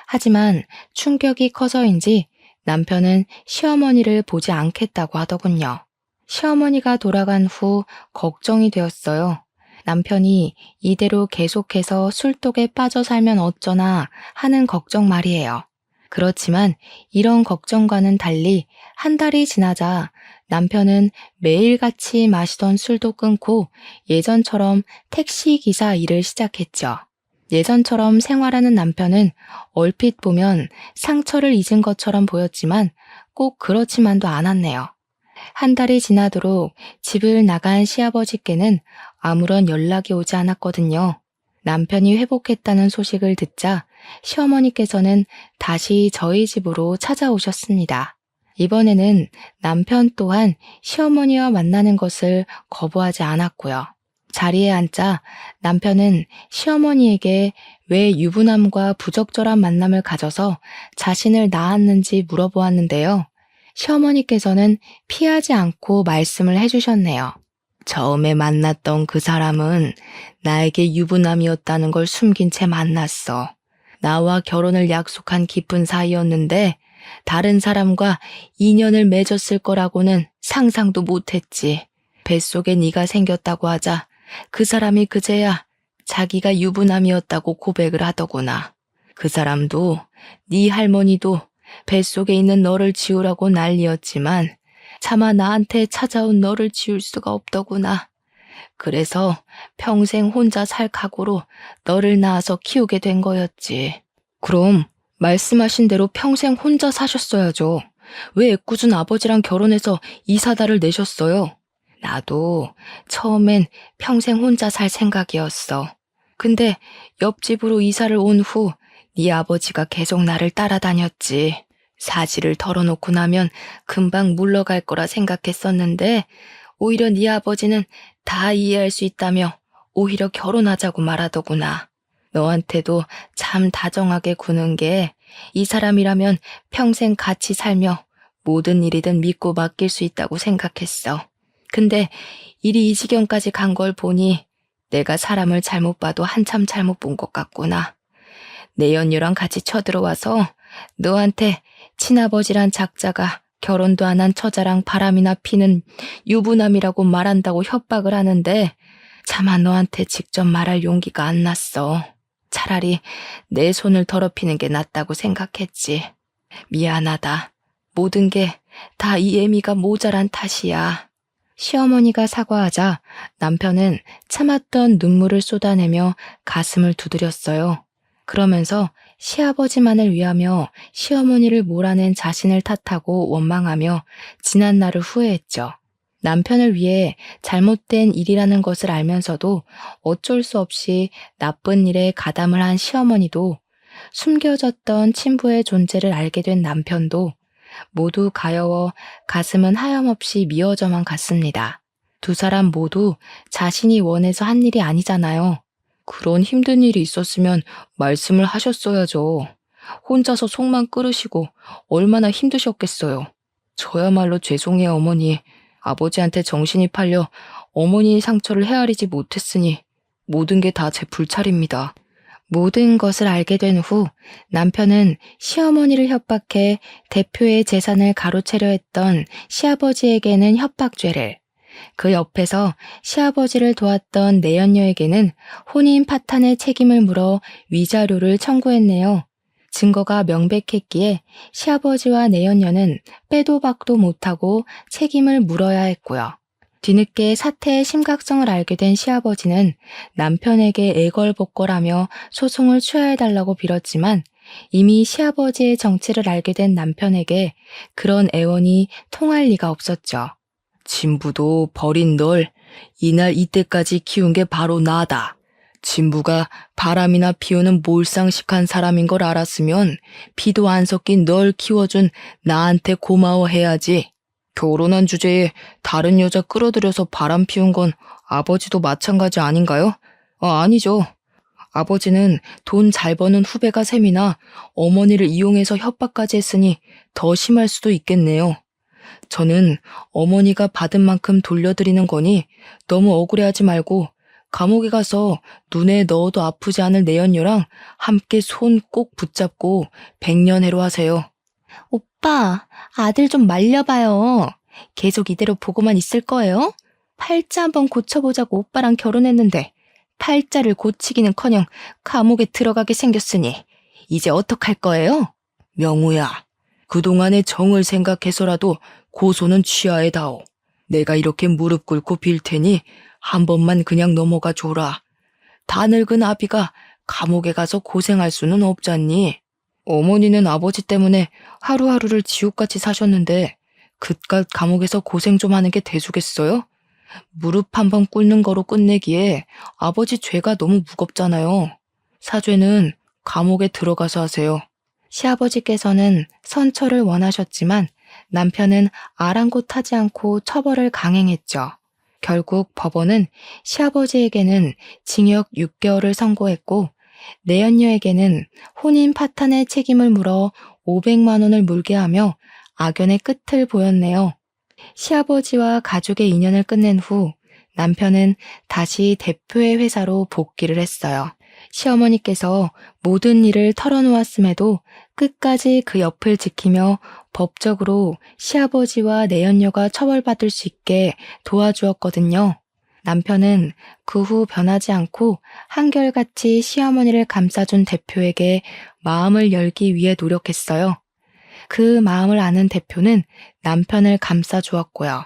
하지만 충격이 커서인지 남편은 시어머니를 보지 않겠다고 하더군요. 시어머니가 돌아간 후 걱정이 되었어요. 남편이 이대로 계속해서 술독에 빠져 살면 어쩌나 하는 걱정 말이에요. 그렇지만 이런 걱정과는 달리 한 달이 지나자 남편은 매일같이 마시던 술도 끊고 예전처럼 택시기사 일을 시작했죠. 예전처럼 생활하는 남편은 얼핏 보면 상처를 잊은 것처럼 보였지만 꼭 그렇지만도 않았네요. 한 달이 지나도록 집을 나간 시아버지께는 아무런 연락이 오지 않았거든요. 남편이 회복했다는 소식을 듣자 시어머니께서는 다시 저희 집으로 찾아오셨습니다. 이번에는 남편 또한 시어머니와 만나는 것을 거부하지 않았고요. 자리에 앉자 남편은 시어머니에게 왜 유부남과 부적절한 만남을 가져서 자신을 낳았는지 물어보았는데요. 시어머니께서는 피하지 않고 말씀을 해주셨네요. 처음에 만났던 그 사람은 나에게 유부남이었다는 걸 숨긴 채 만났어. 나와 결혼을 약속한 깊은 사이였는데 다른 사람과 인연을 맺었을 거라고는 상상도 못했지. 뱃속에 네가 생겼다고 하자 그 사람이 그제야 자기가 유부남이었다고 고백을 하더구나. 그 사람도 네 할머니도 뱃속에 있는 너를 지우라고 난리였지만 차마 나한테 찾아온 너를 지울 수가 없더구나. 그래서 평생 혼자 살 각오로 너를 낳아서 키우게 된 거였지. 그럼 말씀하신 대로 평생 혼자 사셨어야죠. 왜 애꿎은 아버지랑 결혼해서 이사다를 내셨어요? 나도 처음엔 평생 혼자 살 생각이었어. 근데 옆집으로 이사를 온 후 네 아버지가 계속 나를 따라다녔지. 사실을 털어놓고 나면 금방 물러갈 거라 생각했었는데 오히려 네 아버지는 다 이해할 수 있다며 오히려 결혼하자고 말하더구나. 너한테도 참 다정하게 구는 게 이 사람이라면 평생 같이 살며 모든 일이든 믿고 맡길 수 있다고 생각했어. 근데 일이 이 지경까지 간 걸 보니 내가 사람을 잘못 봐도 한참 잘못 본 것 같구나. 내 연유랑 같이 쳐들어와서 너한테 친아버지란 작자가 결혼도 안 한 처자랑 바람이나 피는 유부남이라고 말한다고 협박을 하는데 차마 너한테 직접 말할 용기가 안 났어. 차라리 내 손을 더럽히는 게 낫다고 생각했지. 미안하다. 모든 게 다 이 애미가 모자란 탓이야. 시어머니가 사과하자 남편은 참았던 눈물을 쏟아내며 가슴을 두드렸어요. 그러면서 시아버지만을 위하며 시어머니를 몰아낸 자신을 탓하고 원망하며 지난 날을 후회했죠. 남편을 위해 잘못된 일이라는 것을 알면서도 어쩔 수 없이 나쁜 일에 가담을 한 시어머니도 숨겨졌던 친부의 존재를 알게 된 남편도 모두 가여워 가슴은 하염없이 미어져만 갔습니다. 두 사람 모두 자신이 원해서 한 일이 아니잖아요. 그런 힘든 일이 있었으면 말씀을 하셨어야죠. 혼자서 속만 끓으시고 얼마나 힘드셨겠어요. 저야말로 죄송해요, 어머니. 아버지한테 정신이 팔려 어머니의 상처를 헤아리지 못했으니 모든 게 다 제 불찰입니다. 모든 것을 알게 된 후 남편은 시어머니를 협박해 대표의 재산을 가로채려 했던 시아버지에게는 협박죄를, 그 옆에서 시아버지를 도왔던 내연녀에게는 혼인 파탄의 책임을 물어 위자료를 청구했네요. 증거가 명백했기에 시아버지와 내연녀는 빼도 박도 못하고 책임을 물어야 했고요. 뒤늦게 사태의 심각성을 알게 된 시아버지는 남편에게 애걸복걸하며 소송을 취하해달라고 빌었지만 이미 시아버지의 정체를 알게 된 남편에게 그런 애원이 통할 리가 없었죠. 진부도 버린 널 이날 이때까지 키운 게 바로 나다. 진부가 바람이나 피우는 몰상식한 사람인 걸 알았으면 피도 안 섞인 널 키워준 나한테 고마워해야지. 결혼한 주제에 다른 여자 끌어들여서 바람 피운 건 아버지도 마찬가지 아닌가요? 아니죠. 아버지는 돈 잘 버는 후배가 셈이나 어머니를 이용해서 협박까지 했으니 더 심할 수도 있겠네요. 저는 어머니가 받은 만큼 돌려드리는 거니 너무 억울해하지 말고 감옥에 가서 눈에 넣어도 아프지 않을 내연녀랑 함께 손 꼭 붙잡고 백년해로 하세요. 오빠, 아들 좀 말려봐요. 계속 이대로 보고만 있을 거예요? 팔자 한번 고쳐보자고 오빠랑 결혼했는데 팔자를 고치기는커녕 감옥에 들어가게 생겼으니 이제 어떡할 거예요? 명우야, 그동안의 정을 생각해서라도 고소는 취하에 다오. 내가 이렇게 무릎 꿇고 빌 테니 한 번만 그냥 넘어가 줘라. 다 늙은 아비가 감옥에 가서 고생할 수는 없잖니. 어머니는 아버지 때문에 하루하루를 지옥같이 사셨는데 그깟 감옥에서 고생 좀 하는 게 대수겠어요? 무릎 한 번 꿇는 거로 끝내기에 아버지 죄가 너무 무겁잖아요. 사죄는 감옥에 들어가서 하세요. 시아버지께서는 선처를 원하셨지만 남편은 아랑곳하지 않고 처벌을 강행했죠. 결국 법원은 시아버지에게는 징역 6개월을 선고했고 내연녀에게는 혼인 파탄의 책임을 물어 500만 원을 물게 하며 악연의 끝을 보였네요. 시아버지와 가족의 인연을 끝낸 후 남편은 다시 대표의 회사로 복귀를 했어요. 시어머니께서 모든 일을 털어놓았음에도 끝까지 그 옆을 지키며 법적으로 시아버지와 내연녀가 처벌받을 수 있게 도와주었거든요. 남편은 그 후 변하지 않고 한결같이 시어머니를 감싸준 대표에게 마음을 열기 위해 노력했어요. 그 마음을 아는 대표는 남편을 감싸주었고요.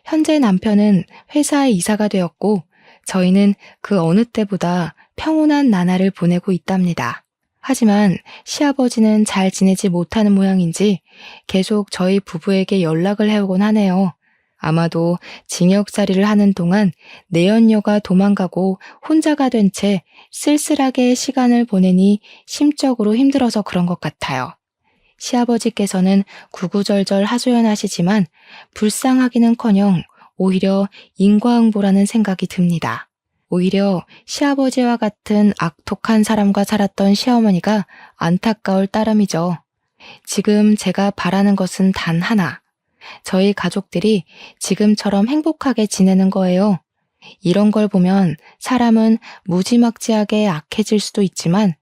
현재 남편은 회사에 이사가 되었고 저희는 그 어느 때보다 평온한 나날을 보내고 있답니다. 하지만 시아버지는 잘 지내지 못하는 모양인지 계속 저희 부부에게 연락을 해오곤 하네요. 아마도 징역살이를 하는 동안 내연녀가 도망가고 혼자가 된 채 쓸쓸하게 시간을 보내니 심적으로 힘들어서 그런 것 같아요. 시아버지께서는 구구절절 하소연하시지만 불쌍하기는커녕 오히려 인과응보라는 생각이 듭니다. 오히려 시아버지와 같은 악독한 사람과 살았던 시어머니가 안타까울 따름이죠. 지금 제가 바라는 것은 단 하나. 저희 가족들이 지금처럼 행복하게 지내는 거예요. 이런 걸 보면 사람은 무지막지하게 악해질 수도 있지만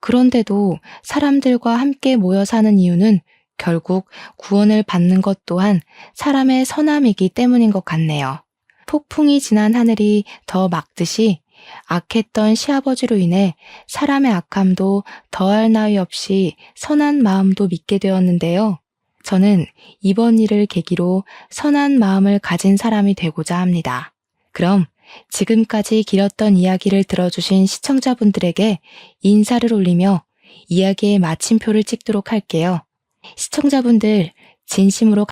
그런데도 사람들과 함께 모여 사는 이유는 결국 구원을 받는 것 또한 사람의 선함이기 때문인 것 같네요. 폭풍이 지난 하늘이 더 맑듯이 악했던 시아버지로 인해 사람의 악함도 더할 나위 없이 선한 마음도 믿게 되었는데요. 저는 이번 일을 계기로 선한 마음을 가진 사람이 되고자 합니다. 그럼 지금까지 길었던 이야기를 들어주신 시청자분들에게 인사를 올리며 이야기의 마침표를 찍도록 할게요. 시청자분들 진심으로